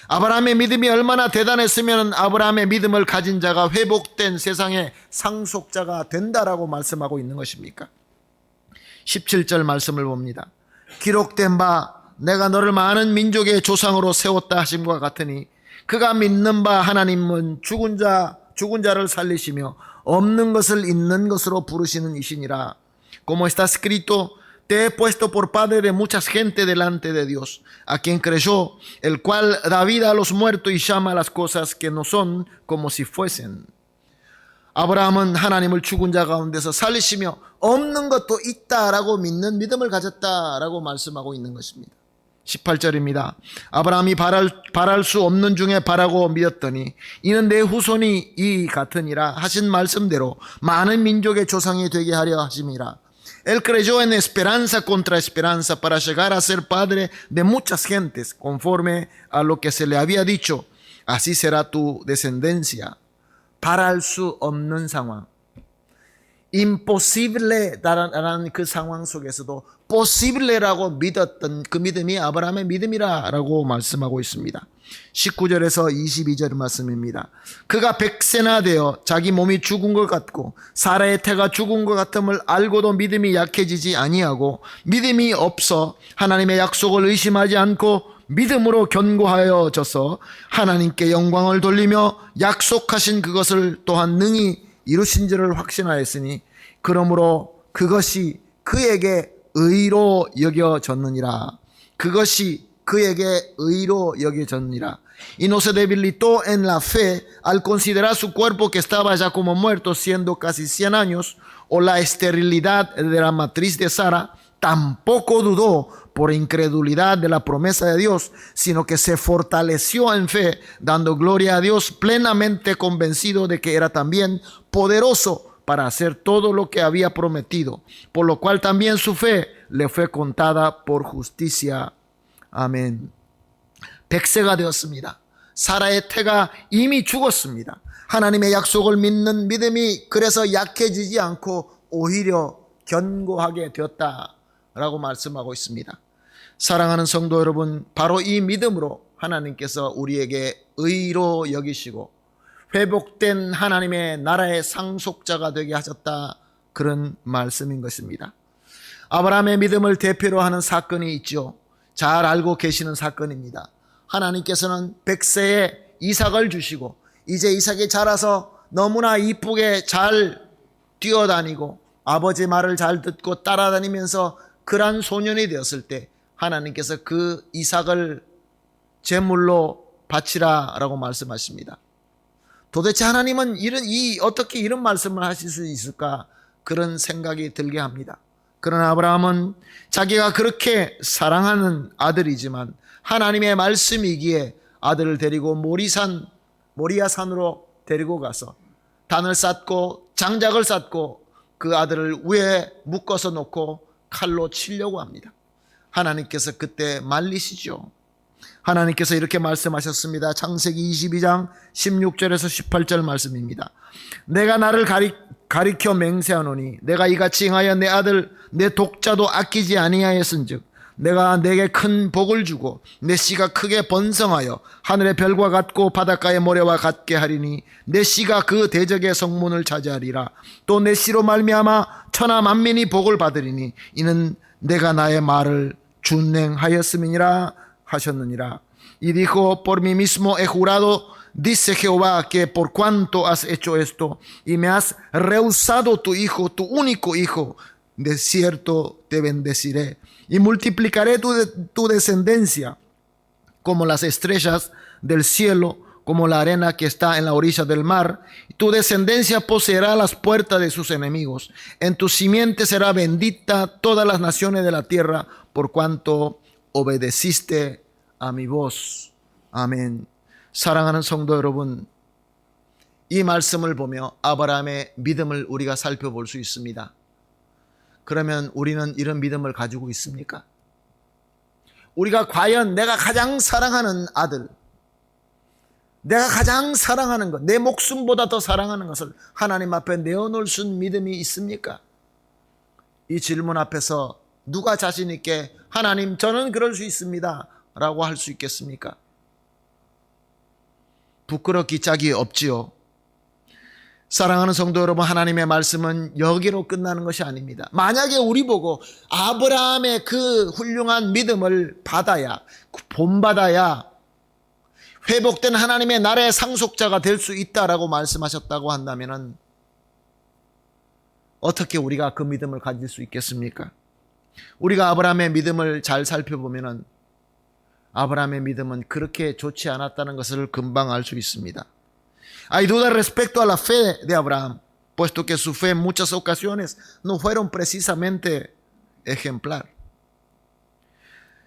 A: 아브라함의 믿음이 얼마나 대단했으면 아브라함의 믿음을 가진 자가 회복된 세상의 상속자가 된다라고 말씀하고 있는 것입니까? 17절 말씀을 봅니다. 기록된 바 내가 너를 많은 민족의 조상으로 세웠다 하심과 같으니 그가 믿는 바 하나님은 죽은 자를 살리시며 없는 것을 있는 것으로 부르시는 이시니라. Como está escrito, te he puesto por padre de muchas gente delante de Dios, a quien creyó, el cual da vida a los muertos y llama a las cosas que no son como si fuesen. 아브라함은 하나님을 죽은 자 가운데서 살리시며 없는 것도 있다라고 믿는 믿음을 가졌다라고 말씀하고 있는 것입니다. 18절입니다. 아브라함이 바랄 수 없는 중에 바라고 믿었더니 이는 내 후손이 이 같으니라 하신 말씀대로 많은 민족의 조상이 되게 하려 하심이라. Él creyó en esperanza contra esperanza para llegar a ser padre de muchas gentes, conforme a lo que se le había dicho. Así será tu descendencia. 바랄 수 없는 상황, imposible라는 그 상황 속에서도 possible라고 믿었던 그 믿음이 아브라함의 믿음이라고 말씀하고 있습니다. 19절에서 22절 말씀입니다. 그가 100세나 되어 자기 몸이 죽은 것 같고 사라의 태가 죽은 것 같음을 알고도 믿음이 약해지지 아니하고 믿음이 없어 하나님의 약속을 의심하지 않고 믿음으로 견고하여져서 하나님께 영광을 돌리며 약속하신 그것을 또한 능히 이루신 줄을 확신하였으니 그러므로 그것이 그에게 의로 여겨졌느니라. 그것이 그에게 의로 여겨졌느니라. Y no se debilitó en la fe al considerar su cuerpo que estaba ya como muerto, siendo casi 100 años, o la esterilidad de la matriz de Sara. Tampoco dudó por incredulidad de la promesa de Dios, sino que se fortaleció en fe, dando gloria a Dios, plenamente convencido de que era también poderoso para hacer todo lo que había prometido, por lo cual también su fe le fue contada por justicia. 아멘. 100세가 되었습니다. 사라의 태가 이미 죽었습니다. 하나님의 약속을 믿는 믿음이 그래서 약해지지 않고 오히려 견고하게 되었다라고 말씀하고 있습니다. 사랑하는 성도 여러분, 바로 이 믿음으로 하나님께서 우리에게 의로 여기시고 회복된 하나님의 나라의 상속자가 되게 하셨다, 그런 말씀인 것입니다. 아브라함의 믿음을 대표로 하는 사건이 있죠. 잘 알고 계시는 사건입니다. 하나님께서는 100세에 이삭을 주시고 이제 이삭이 자라서 너무나 이쁘게 잘 뛰어다니고 아버지 말을 잘 듣고 따라다니면서 그러한 소년이 되었을 때 하나님께서 그 이삭을 제물로 바치라라고 말씀하십니다. 도대체 하나님은 어떻게 이런 말씀을 하실 수 있을까, 그런 생각이 들게 합니다. 그러나 아브라함은 자기가 그렇게 사랑하는 아들이지만 하나님의 말씀이기에 아들을 데리고 모리산 모리아 산으로 데리고 가서 단을 쌓고 장작을 쌓고 그 아들을 위에 묶어서 놓고 칼로 치려고 합니다. 하나님께서 그때 말리시죠. 하나님께서 이렇게 말씀하셨습니다. 창세기 22장 16절에서 18절 말씀입니다. 내가 나를 가리켜 맹세하노니 내가 이같이 행하여 내 아들 내 독자도 아끼지 아니하였은즉 내가 내게 큰 복을 주고 내 씨가 크게 번성하여 하늘의 별과 같고 바닷가의 모래와 같게 하리니 내 씨가 그 대적의 성문을 차지하리라. 또 내 씨로 말미암아 천하 만민이 복을 받으리니 이는 내가 나의 말을 준행하였음이니라 하셨느니라. Y dijo, por mí mismo he jurado, dice Jehová, que por cuanto has hecho esto y me has rehusado tu hijo, tu único hijo, de cierto te bendeciré y multiplicaré tu descendencia como las estrellas del cielo, como la arena que está en la orilla del mar. Tu descendencia poseerá las puertas de sus enemigos. En tu simiente será bendita todas las naciones de la tierra, por cuanto obedeciste a mi voz. 아멘. 사랑하는 성도 여러분, 이 말씀을 보며 아브라함의 믿음을 우리가 살펴볼 수 있습니다. 그러면 우리는 이런 믿음을 가지고 있습니까? 우리가 과연 내가 가장 사랑하는 아들, 내가 가장 사랑하는 것, 내 목숨보다 더 사랑하는 것을 하나님 앞에 내어놓을 수 있는 믿음이 있습니까? 이 질문 앞에서 누가 자신 있게 하나님 저는 그럴 수 있습니다 라고 할 수 있겠습니까? 부끄럽기 짝이 없지요. 사랑하는 성도 여러분, 하나님의 말씀은 여기로 끝나는 것이 아닙니다. 만약에 우리 보고 아브라함의 그 훌륭한 믿음을 받아야, 본받아야 회복된 하나님의 나라의 상속자가 될 수 있다라고 말씀하셨다고 한다면 어떻게 우리가 그 믿음을 가질 수 있겠습니까? 우리가 아브라함의 믿음을 잘 살펴보면 아브라함의 믿음은 그렇게 좋지 않았다는 것을 금방 알 수 있습니다. Hay dudas respecto a la fe de Abraham, puesto que su fe en muchas ocasiones no fueron precisamente ejemplar.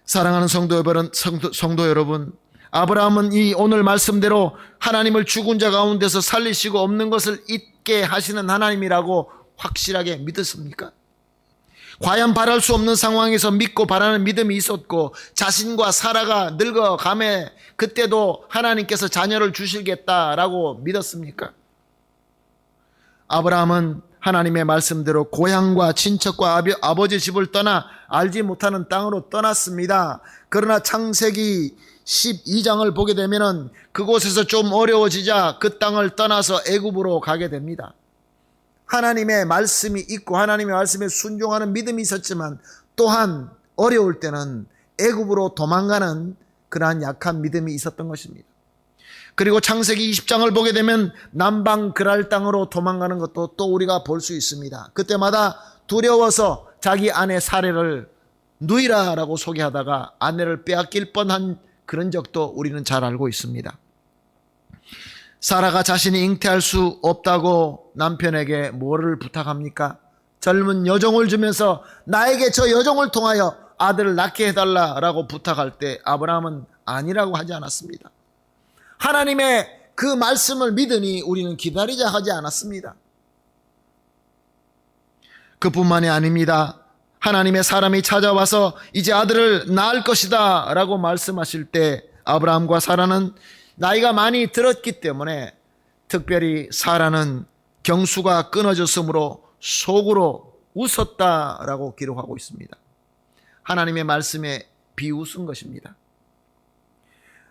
A: 사랑하는 성도 여러분, 아브라함은 이 오늘 말씀대로 하나님을 죽은 자 가운데서 살리시고 없는 것을 잊게 하시는 하나님이라고 확실하게 믿었습니까? 과연 바랄 수 없는 상황에서 믿고 바라는 믿음이 있었고 자신과 사라가 늙어가매 그때도 하나님께서 자녀를 주시겠다라고 믿었습니까? 아브라함은 하나님의 말씀대로 고향과 친척과 아버지 집을 떠나 알지 못하는 땅으로 떠났습니다. 그러나 창세기 12장을 보게 되면 그곳에서 좀 어려워지자 그 땅을 떠나서 애굽으로 가게 됩니다. 하나님의 말씀이 있고 하나님의 말씀에 순종하는 믿음이 있었지만 또한 어려울 때는 애굽으로 도망가는 그러한 약한 믿음이 있었던 것입니다. 그리고 창세기 20장을 보게 되면 남방 그랄 땅으로 도망가는 것도 또 우리가 볼 수 있습니다. 그때마다 두려워서 자기 아내 사례를 누이라라고 소개하다가 아내를 빼앗길 뻔한 그런 적도 우리는 잘 알고 있습니다. 사라가 자신이 잉태할 수 없다고 남편에게 뭐를 부탁합니까? 젊은 여종을 주면서 나에게 저 여종을 통하여 아들을 낳게 해달라라고 부탁할 때 아브라함은 아니라고 하지 않았습니다. 하나님의 그 말씀을 믿으니 우리는 기다리자 하지 않았습니다. 그뿐만이 아닙니다. 하나님의 사람이 찾아와서 이제 아들을 낳을 것이다 라고 말씀하실 때 아브라함과 사라는 나이가 많이 들었기 때문에 특별히 사라는 경수가 끊어졌으므로 속으로 웃었다라고 기록하고 있습니다. 하나님의 말씀에 비웃은 것입니다.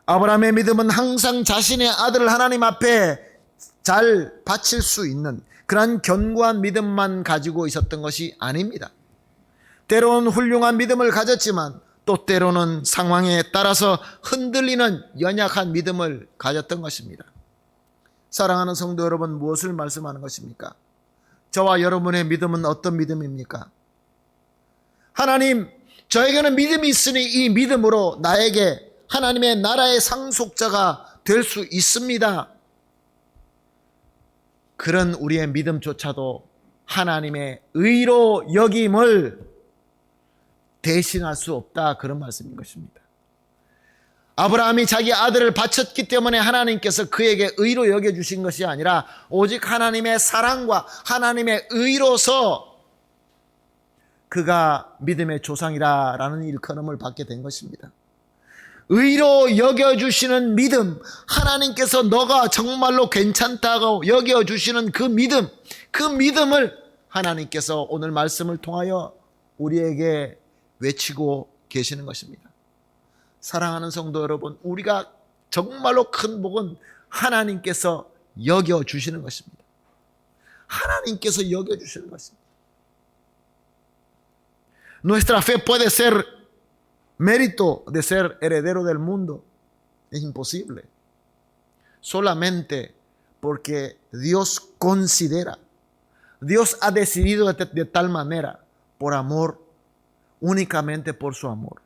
A: 아브라함의 믿음은 항상 자신의 아들을 하나님 앞에 잘 바칠 수 있는 그러한 견고한 믿음만 가지고 있었던 것이 아닙니다. 때로는 훌륭한 믿음을 가졌지만 또 때로는 상황에 따라서 흔들리는 연약한 믿음을 가졌던 것입니다. 사랑하는 성도 여러분, 무엇을 말씀하는 것입니까? 저와 여러분의 믿음은 어떤 믿음입니까? 하나님, 저에게는 믿음이 있으니 이 믿음으로 나에게 하나님의 나라의 상속자가 될 수 있습니다. 그런 우리의 믿음조차도 하나님의 의로 여김을 대신할 수 없다, 그런 말씀인 것입니다. 아브라함이 자기 아들을 바쳤기 때문에 하나님께서 그에게 의로 여겨주신 것이 아니라 오직 하나님의 사랑과 하나님의 의로서 그가 믿음의 조상이라는 일컬음을 받게 된 것입니다. 의로 여겨주시는 믿음, 하나님께서 너가 정말로 괜찮다고 여겨주시는 그 믿음을 하나님께서 오늘 말씀을 통하여 우리에게 외치고 계시는 것입니다. 사랑하는 성도 여러분, 우리가 정말로 큰 복은 하나님께서 여겨주시는 것입니다. 하나님께서 여겨주시는 것입니다. Nuestra fe puede ser mérito de ser heredero del mundo. Es imposible. Solamente porque Dios considera, Dios ha decidido de tal manera, por amor, únicamente por su amor.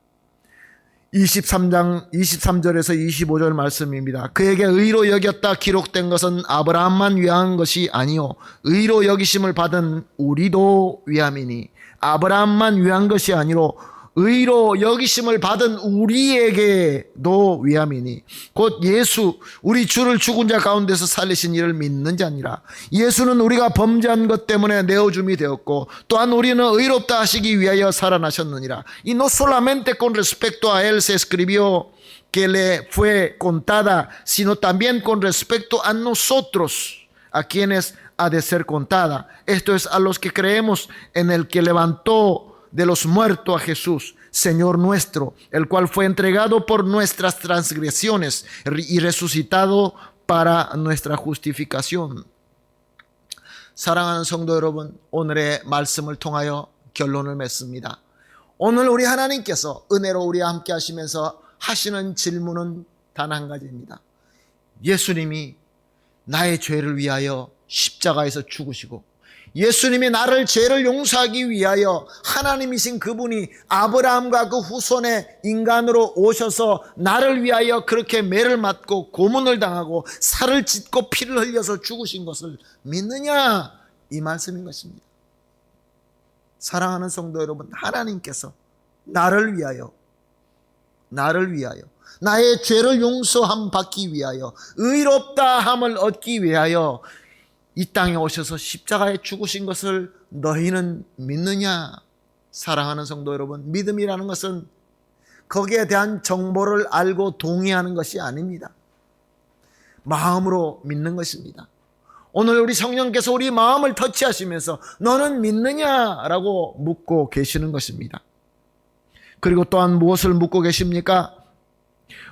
A: 23장 23절에서 25절 말씀입니다. 그에게 의로 여겼다 기록된 것은 아브라함만 위한 것이 아니요 의로 여기심을 받은 우리도 위함이니, 아브라함만 위한 것이 아니로 의로 여기심을 받은 우리에게도 위함이니, 곧 예수 우리 주를 죽은 자 가운데서 살리신 이를 믿는 자니라. 예수는 우리가 범죄한 것 때문에 내어줌이 되었고 또한 우리는 의롭다 하시기 위하여 살아나셨느니라. Y no solamente con respecto a él se escribió que le fue contada, sino también con respecto a nosotros, a quienes ha de ser contada. Esto es, a los que creemos en el que levantó de los muertos a Jesús, Señor nuestro, el cual fue entregado por nuestras transgresiones y resucitado para nuestra justificación. 사랑하는 성도 여러분, 오늘의 말씀을 통하여 결론을 맺습니다. 오늘 우리 하나님께서 은혜로 우리와 함께 하시면서 하시는 질문은 단 한 가지입니다. 예수님이 나의 죄를 위하여 십자가에서 죽으시고 예수님이 나를 죄를 용서하기 위하여 하나님이신 그분이 아브라함과 그 후손의 인간으로 오셔서 나를 위하여 그렇게 매를 맞고 고문을 당하고 살을 찢고 피를 흘려서 죽으신 것을 믿느냐, 이 말씀인 것입니다. 사랑하는 성도 여러분, 하나님께서 나를 위하여 나의 죄를 용서함 받기 위하여 의롭다함을 얻기 위하여 이 땅에 오셔서 십자가에 죽으신 것을 너희는 믿느냐? 사랑하는 성도 여러분, 믿음이라는 것은 거기에 대한 정보를 알고 동의하는 것이 아닙니다. 마음으로 믿는 것입니다. 오늘 우리 성령께서 우리 마음을 터치하시면서 너는 믿느냐라고 묻고 계시는 것입니다. 그리고 또한 무엇을 묻고 계십니까?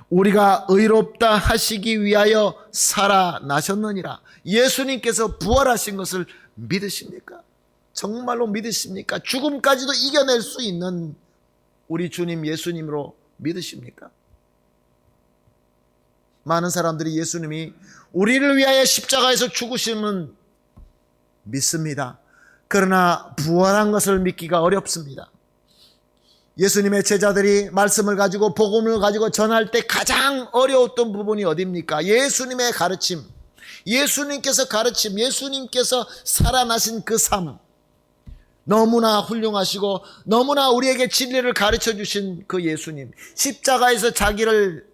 A: 우리가 의롭다 하시기 위하여 살아나셨느니라. 예수님께서 부활하신 것을 믿으십니까? 정말로 믿으십니까? 죽음까지도 이겨낼 수 있는 우리 주님 예수님으로 믿으십니까? 많은 사람들이 예수님이 우리를 위하여 십자가에서 죽으심은 믿습니다. 그러나 부활한 것을 믿기가 어렵습니다. 예수님의 제자들이 말씀을 가지고 복음을 가지고 전할 때 가장 어려웠던 부분이 어디입니까? 예수님의 가르침, 예수님께서 가르침, 예수님께서 살아나신 그 삶, 너무나 훌륭하시고 너무나 우리에게 진리를 가르쳐 주신 그 예수님, 십자가에서 자기를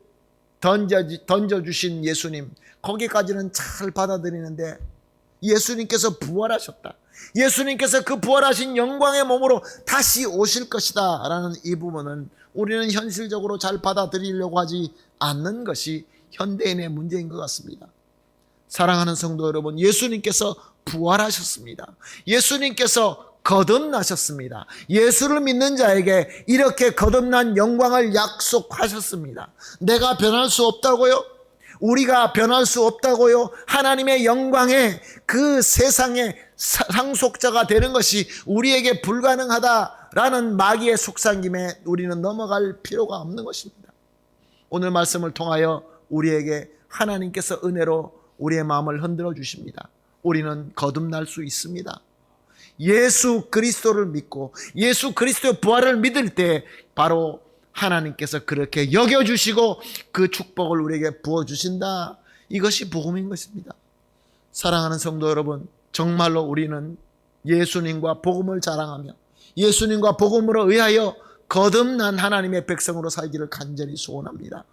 A: 던져주신 예수님, 거기까지는 잘 받아들이는데 예수님께서 부활하셨다, 예수님께서 그 부활하신 영광의 몸으로 다시 오실 것이다 라는 이 부분은 우리는 현실적으로 잘 받아들이려고 하지 않는 것이 현대인의 문제인 것 같습니다. 사랑하는 성도 여러분, 예수님께서 부활하셨습니다. 예수님께서 거듭나셨습니다. 예수를 믿는 자에게 이렇게 거듭난 영광을 약속하셨습니다. 내가 변할 수 없다고요? 우리가 변할 수 없다고요? 하나님의 영광의 그 세상의 상속자가 되는 것이 우리에게 불가능하다라는 마귀의 속삭임에 우리는 넘어갈 필요가 없는 것입니다. 오늘 말씀을 통하여 우리에게 하나님께서 은혜로 우리의 마음을 흔들어 주십니다. 우리는 거듭날 수 있습니다. 예수 그리스도를 믿고 예수 그리스도의 부활을 믿을 때 바로 하나님께서 그렇게 여겨주시고 그 축복을 우리에게 부어주신다. 이것이 복음인 것입니다. 사랑하는 성도 여러분, 정말로 우리는 예수님과 복음을 자랑하며 예수님과 복음으로 의하여 거듭난 하나님의 백성으로 살기를 간절히 소원합니다.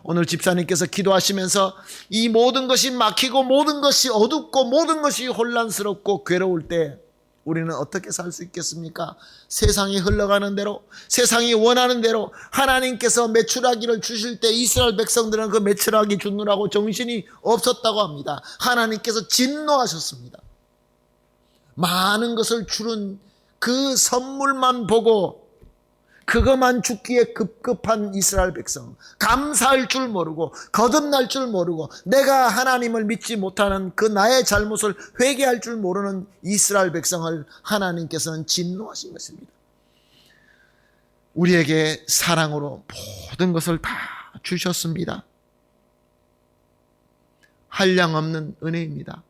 A: 오늘 집사님께서 기도하시면서 이 모든 것이 막히고 모든 것이 어둡고 모든 것이 혼란스럽고 괴로울 때 우리는 어떻게 살 수 있겠습니까? 세상이 흘러가는 대로, 세상이 원하는 대로 하나님께서 메추라기를 주실 때 이스라엘 백성들은 그 메추라기 주느라고 정신이 없었다고 합니다. 하나님께서 진노하셨습니다. 많은 것을 주는 그 선물만 보고 그것만 죽기에 급급한 이스라엘 백성, 감사할 줄 모르고 거듭날 줄 모르고 내가 하나님을 믿지 못하는 그 나의 잘못을 회개할 줄 모르는 이스라엘 백성을 하나님께서는 진노하신 것입니다. 우리에게 사랑으로 모든 것을 다 주셨습니다. 한량없는 은혜입니다.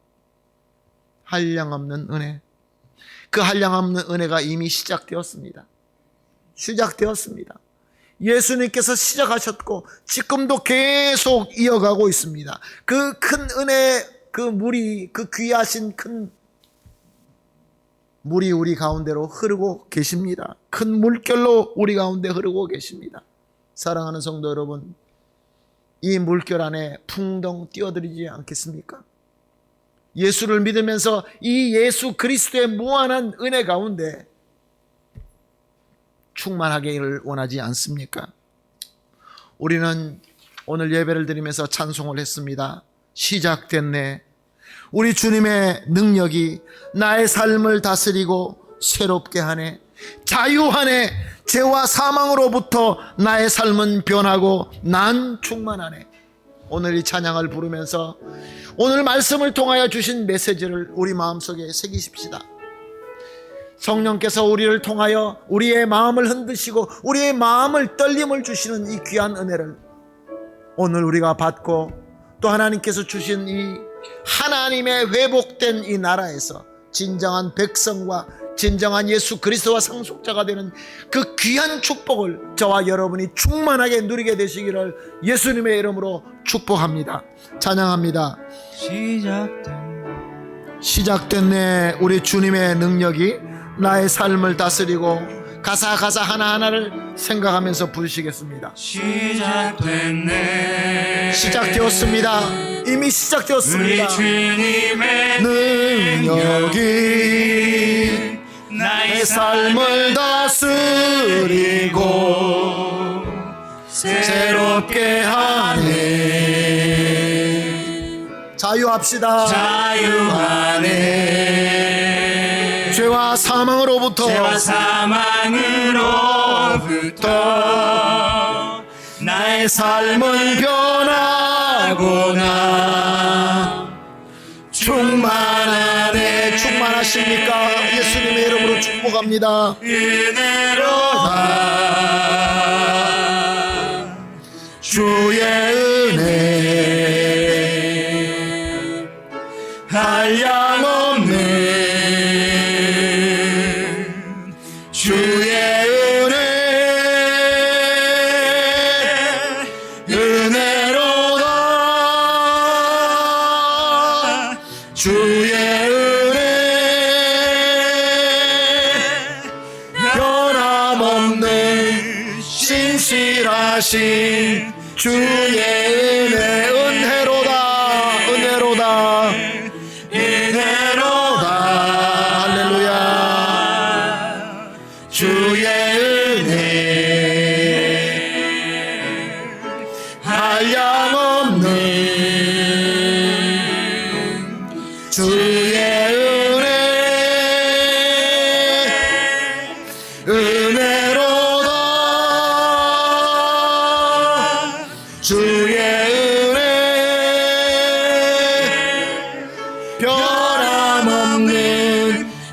A: 한량없는 은혜. 그 한량없는 은혜가 이미 시작되었습니다. 예수님께서 시작하셨고 지금도 계속 이어가고 있습니다. 그 큰 은혜, 그 물이, 그 귀하신 큰 물이 우리 가운데로 흐르고 계십니다. 큰 물결로 우리 가운데 흐르고 계십니다. 사랑하는 성도 여러분, 이 물결 안에 풍덩 뛰어들이지 않겠습니까? 예수를 믿으면서 이 예수 그리스도의 무한한 은혜 가운데 충만하기를 원하지 않습니까? 우리는 오늘 예배를 드리면서 찬송을 했습니다. 시작됐네. 우리 주님의 능력이 나의 삶을 다스리고 새롭게 하네. 자유하네. 죄와 사망으로부터 나의 삶은 변하고 난 충만하네. 오늘 이 찬양을 부르면서 오늘 말씀을 통하여 주신 메시지를 우리 마음속에 새기십시다. 성령께서 우리를 통하여 우리의 마음을 흔드시고 우리의 마음을 떨림을 주시는 이 귀한 은혜를 오늘 우리가 받고 또 하나님께서 주신 이 하나님의 회복된 이 나라에서 진정한 백성과 진정한 예수 그리스도와 상속자가 되는 그 귀한 축복을 저와 여러분이 충만하게 누리게 되시기를 예수님의 이름으로 축복합니다. 찬양합니다. 시작됐네. 우리 주님의 능력이 나의 삶을 다스리고 가사 하나하나를 생각하면서 부르시겠습니다.
B: 시작됐네.
A: 시작되었습니다. 이미 시작되었습니다.
B: 우리 주님의
A: 능력이 나의 삶을 다스리고 새롭게 하네. 자유합시다.
B: 자유하네.
A: 죄와 사망으로부터
B: 나의 삶은 변하구나.
A: 충만하네. 충만하십니까? 예수님의 이름으로 축복합니다.
B: 은혜로다.
A: 주의 은혜 한량없네. 주의 은혜 은혜로다. 주의 은혜 변함없는 신실하신 주의 은혜 은혜로다. 은혜로다. 은혜로다. 할렐루야. 주의 은혜 한량없는 주의 은혜 은혜로다. 주의 은혜 변함없는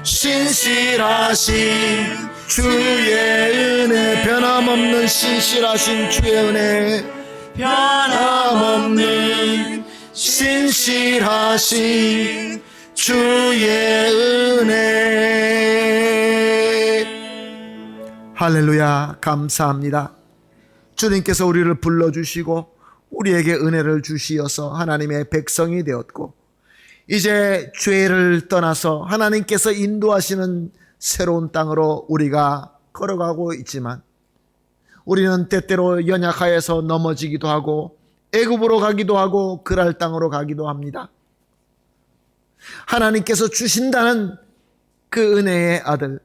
A: 신실하신 주의 은혜 변함없는 신실하신 주의 은혜 변함없는 신실하신 주의 은혜. 할렐루야. 감사합니다. 주님께서 우리를 불러주시고 우리에게 은혜를 주시어서 하나님의 백성이 되었고 이제 죄를 떠나서 하나님께서 인도하시는 새로운 땅으로 우리가 걸어가고 있지만 우리는 때때로 연약하여서 넘어지기도 하고 애굽으로 가기도 하고 그랄 땅으로 가기도 합니다. 하나님께서 주신다는 그 은혜의 아들,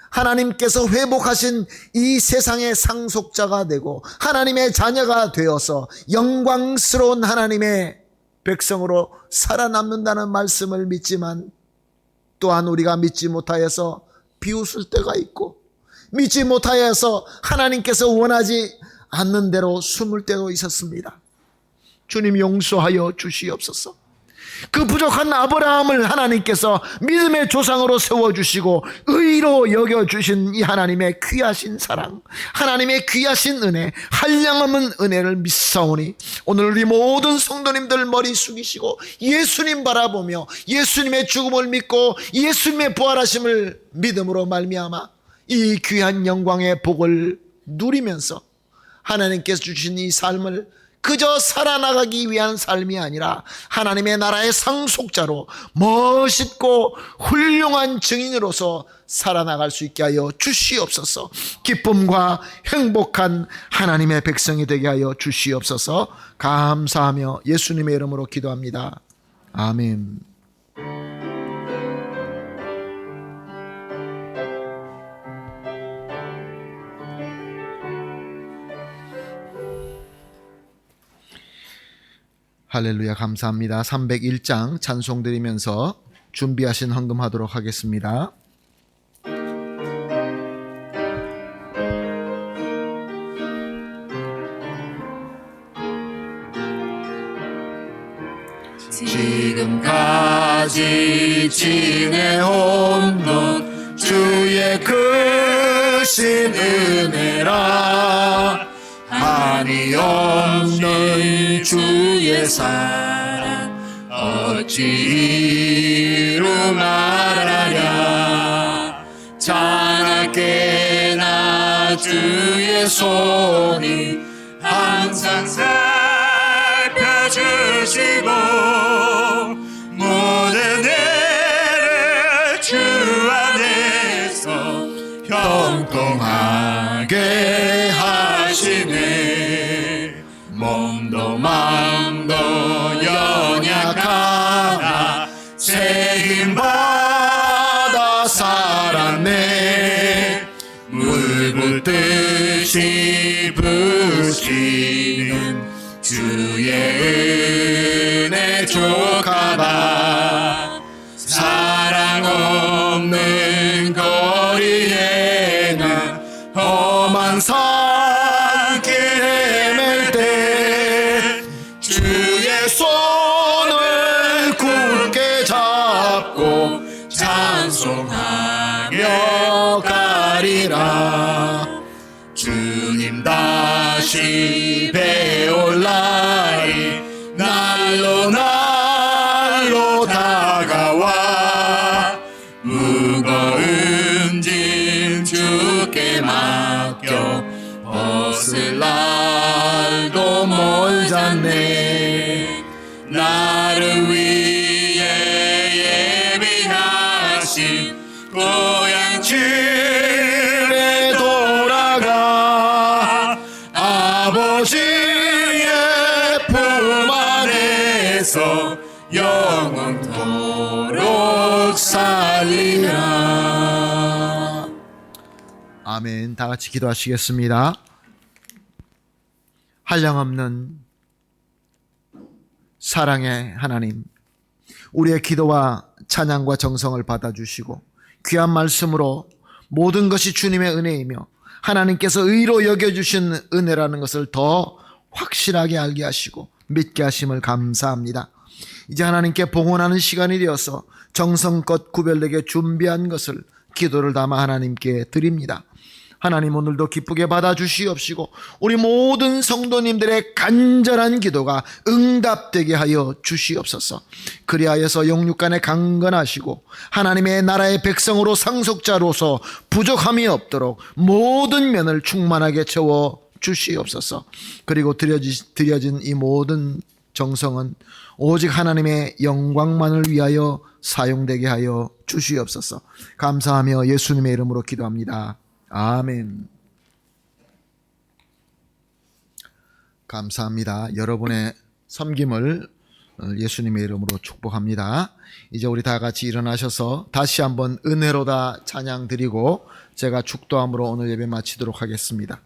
A: 하나님께서 회복하신 이 세상의 상속자가 되고 하나님의 자녀가 되어서 영광스러운 하나님의 백성으로 살아남는다는 말씀을 믿지만, 또한 우리가 믿지 못하여서 비웃을 때가 있고, 믿지 못하여서 하나님께서 원하지 않는 대로 숨을 때도 있었습니다. 주님 용서하여 주시옵소서. 그 부족한 아브라함을 하나님께서 믿음의 조상으로 세워주시고 의로 여겨주신 이 하나님의 귀하신 사랑, 하나님의 귀하신 은혜, 한량없는 은혜를 믿사오니 오늘 우리 모든 성도님들 머리 숙이시고 예수님 바라보며 예수님의 죽음을 믿고 예수님의 부활하심을 믿음으로 말미암아 이 귀한 영광의 복을 누리면서 하나님께서 주신 이 삶을 그저 살아나가기 위한 삶이 아니라 하나님의 나라의 상속자로 멋있고 훌륭한 증인으로서 살아나갈 수 있게 하여 주시옵소서. 기쁨과 행복한 하나님의 백성이 되게 하여 주시옵소서. 감사하며 예수님의 이름으로 기도합니다. 아멘. 할렐루야, 감사합니다. 301장 찬송 드리면서 준비하신 헌금하도록 하겠습니다.
B: 지금까지 지내온 것 주의 크신 은혜라. 한이 없는 주의 사랑 어찌 이루 말하랴. 자나깨나 주의 손이 항상 살펴주시고 모든 일을 주 안에서 형통하게 하시네. 몸도 마음도 연약하나 새 힘받아 살았네. 물 붓듯이 부시는 주의 은혜 족하다. 사랑 없는 거리에는 험한 산길 헤맬 때 주의 손을 굳게 잡고 찬송하며 가리라. 주님 다시 배올 날이 날로 날로 다가와. 무거운 짐 주께 맡겨 벗을 날도 멀잖네. 나를 위해 예비하신 고향 집에 돌아가 아버지의 품 안에서 영원토록 살리라.
A: 아멘. 다 같이 기도하시겠습니다. 한량없는 사랑의 하나님, 우리의 기도와 찬양과 정성을 받아주시고 귀한 말씀으로 모든 것이 주님의 은혜이며 하나님께서 의로 여겨주신 은혜라는 것을 더 확실하게 알게 하시고 믿게 하심을 감사합니다. 이제 하나님께 봉헌하는 시간이 되어서 정성껏 구별되게 준비한 것을 기도를 담아 하나님께 드립니다. 하나님, 오늘도 기쁘게 받아주시옵시고 우리 모든 성도님들의 간절한 기도가 응답되게 하여 주시옵소서. 그리하여서 영육간에 강건하시고 하나님의 나라의 백성으로 상속자로서 부족함이 없도록 모든 면을 충만하게 채워 주시옵소서. 그리고 드려진 이 모든 정성은 오직 하나님의 영광만을 위하여 사용되게 하여 주시옵소서. 감사하며 예수님의 이름으로 기도합니다. 아멘. 감사합니다. 여러분의 섬김을 예수님의 이름으로 축복합니다. 이제 우리 다 같이 일어나셔서 다시 한번 은혜로다 찬양 드리고 제가 축도함으로 오늘 예배 마치도록 하겠습니다.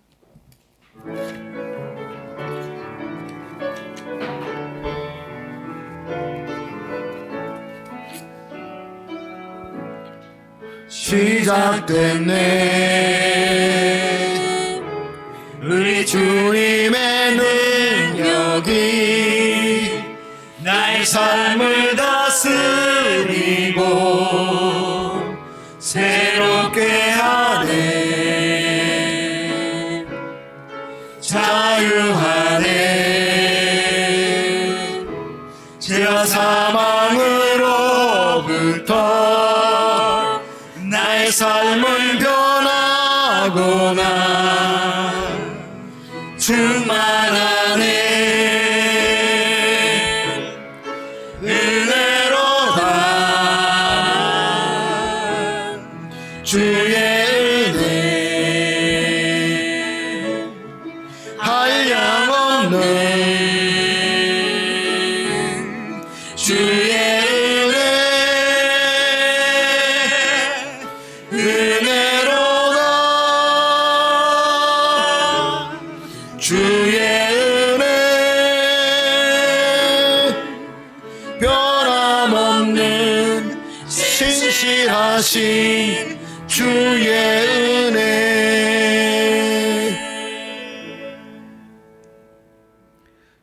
B: 시작됐네. 우리 주님의 능력이 나의 삶을 다스리고 새롭게 하네. 자유하네. 죄와 사망으로부터 나의 삶은 변하구나. 충만하네. 은혜로다. 주의 은혜 한량없는 주의 주의 은혜 변함없는 신실하신 주의 은혜.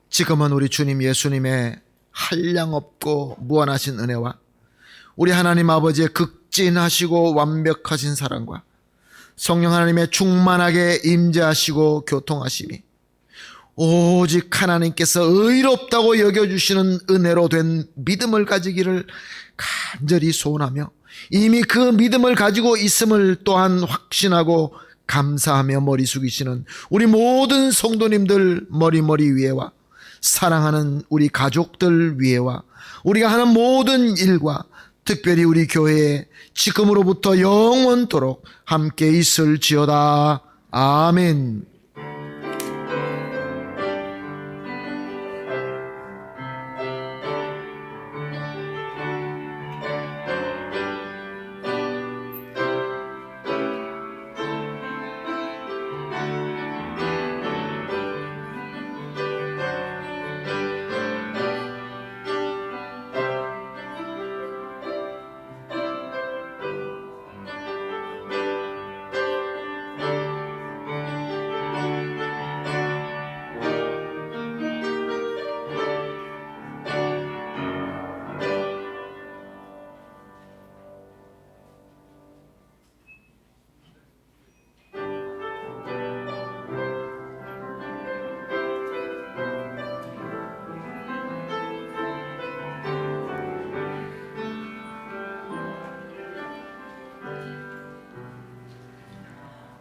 A: 지금은 우리 주님 예수님의 한량없고 무한하신 은혜와 우리 하나님 아버지의 극진하시고 완벽하신 사랑과 성령 하나님의 충만하게 임재하시고 교통하심이 오직 하나님께서 의롭다고 여겨주시는 은혜로 된 믿음을 가지기를 간절히 소원하며 이미 그 믿음을 가지고 있음을 또한 확신하고 감사하며 머리 숙이시는 우리 모든 성도님들 머리 위에와 사랑하는 우리 가족들 위에와 우리가 하는 모든 일과 특별히 우리 교회에 지금으로부터 영원토록 함께 있을지어다. 아멘.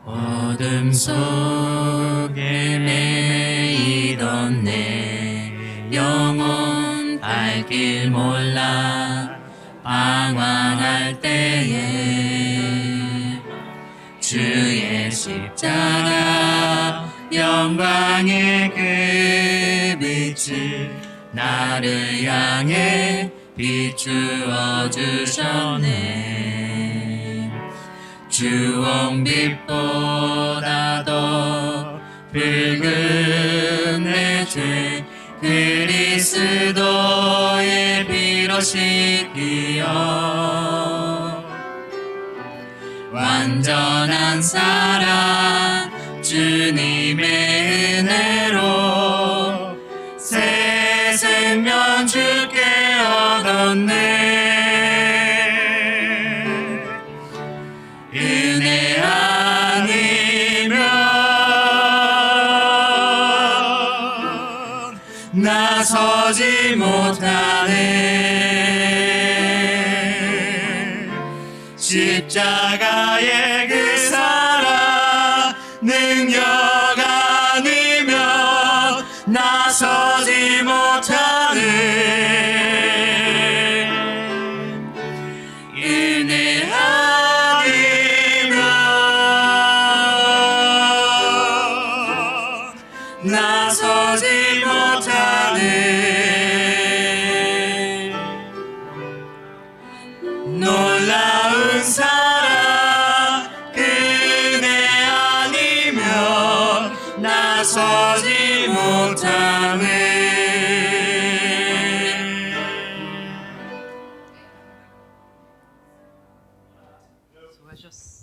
B: 어둠 속에 매이던 내 영혼 발길 몰라 방황할 때에 주의 십자가 영광의 그 빛을 나를 향해 비추어 주셨네. 주홍빛보다 더 붉은 내 죄 그리스도의 피로 씻기어 완전한 사랑 주님의 은혜로 새 생명 주께 얻었네. 은혜 아니면 나서지 못하네. 십자가의 그 사랑 능력 아니면 나서지 못하네. 은혜 아니면 나서지
C: suavacious.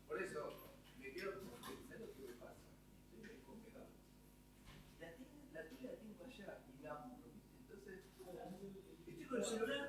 D: Por eso me quedo como pensando qué me pasa. Estoy muy cómoda. La tuya la tengo allá y la abro, ¿viste? Entonces, estoy con el celular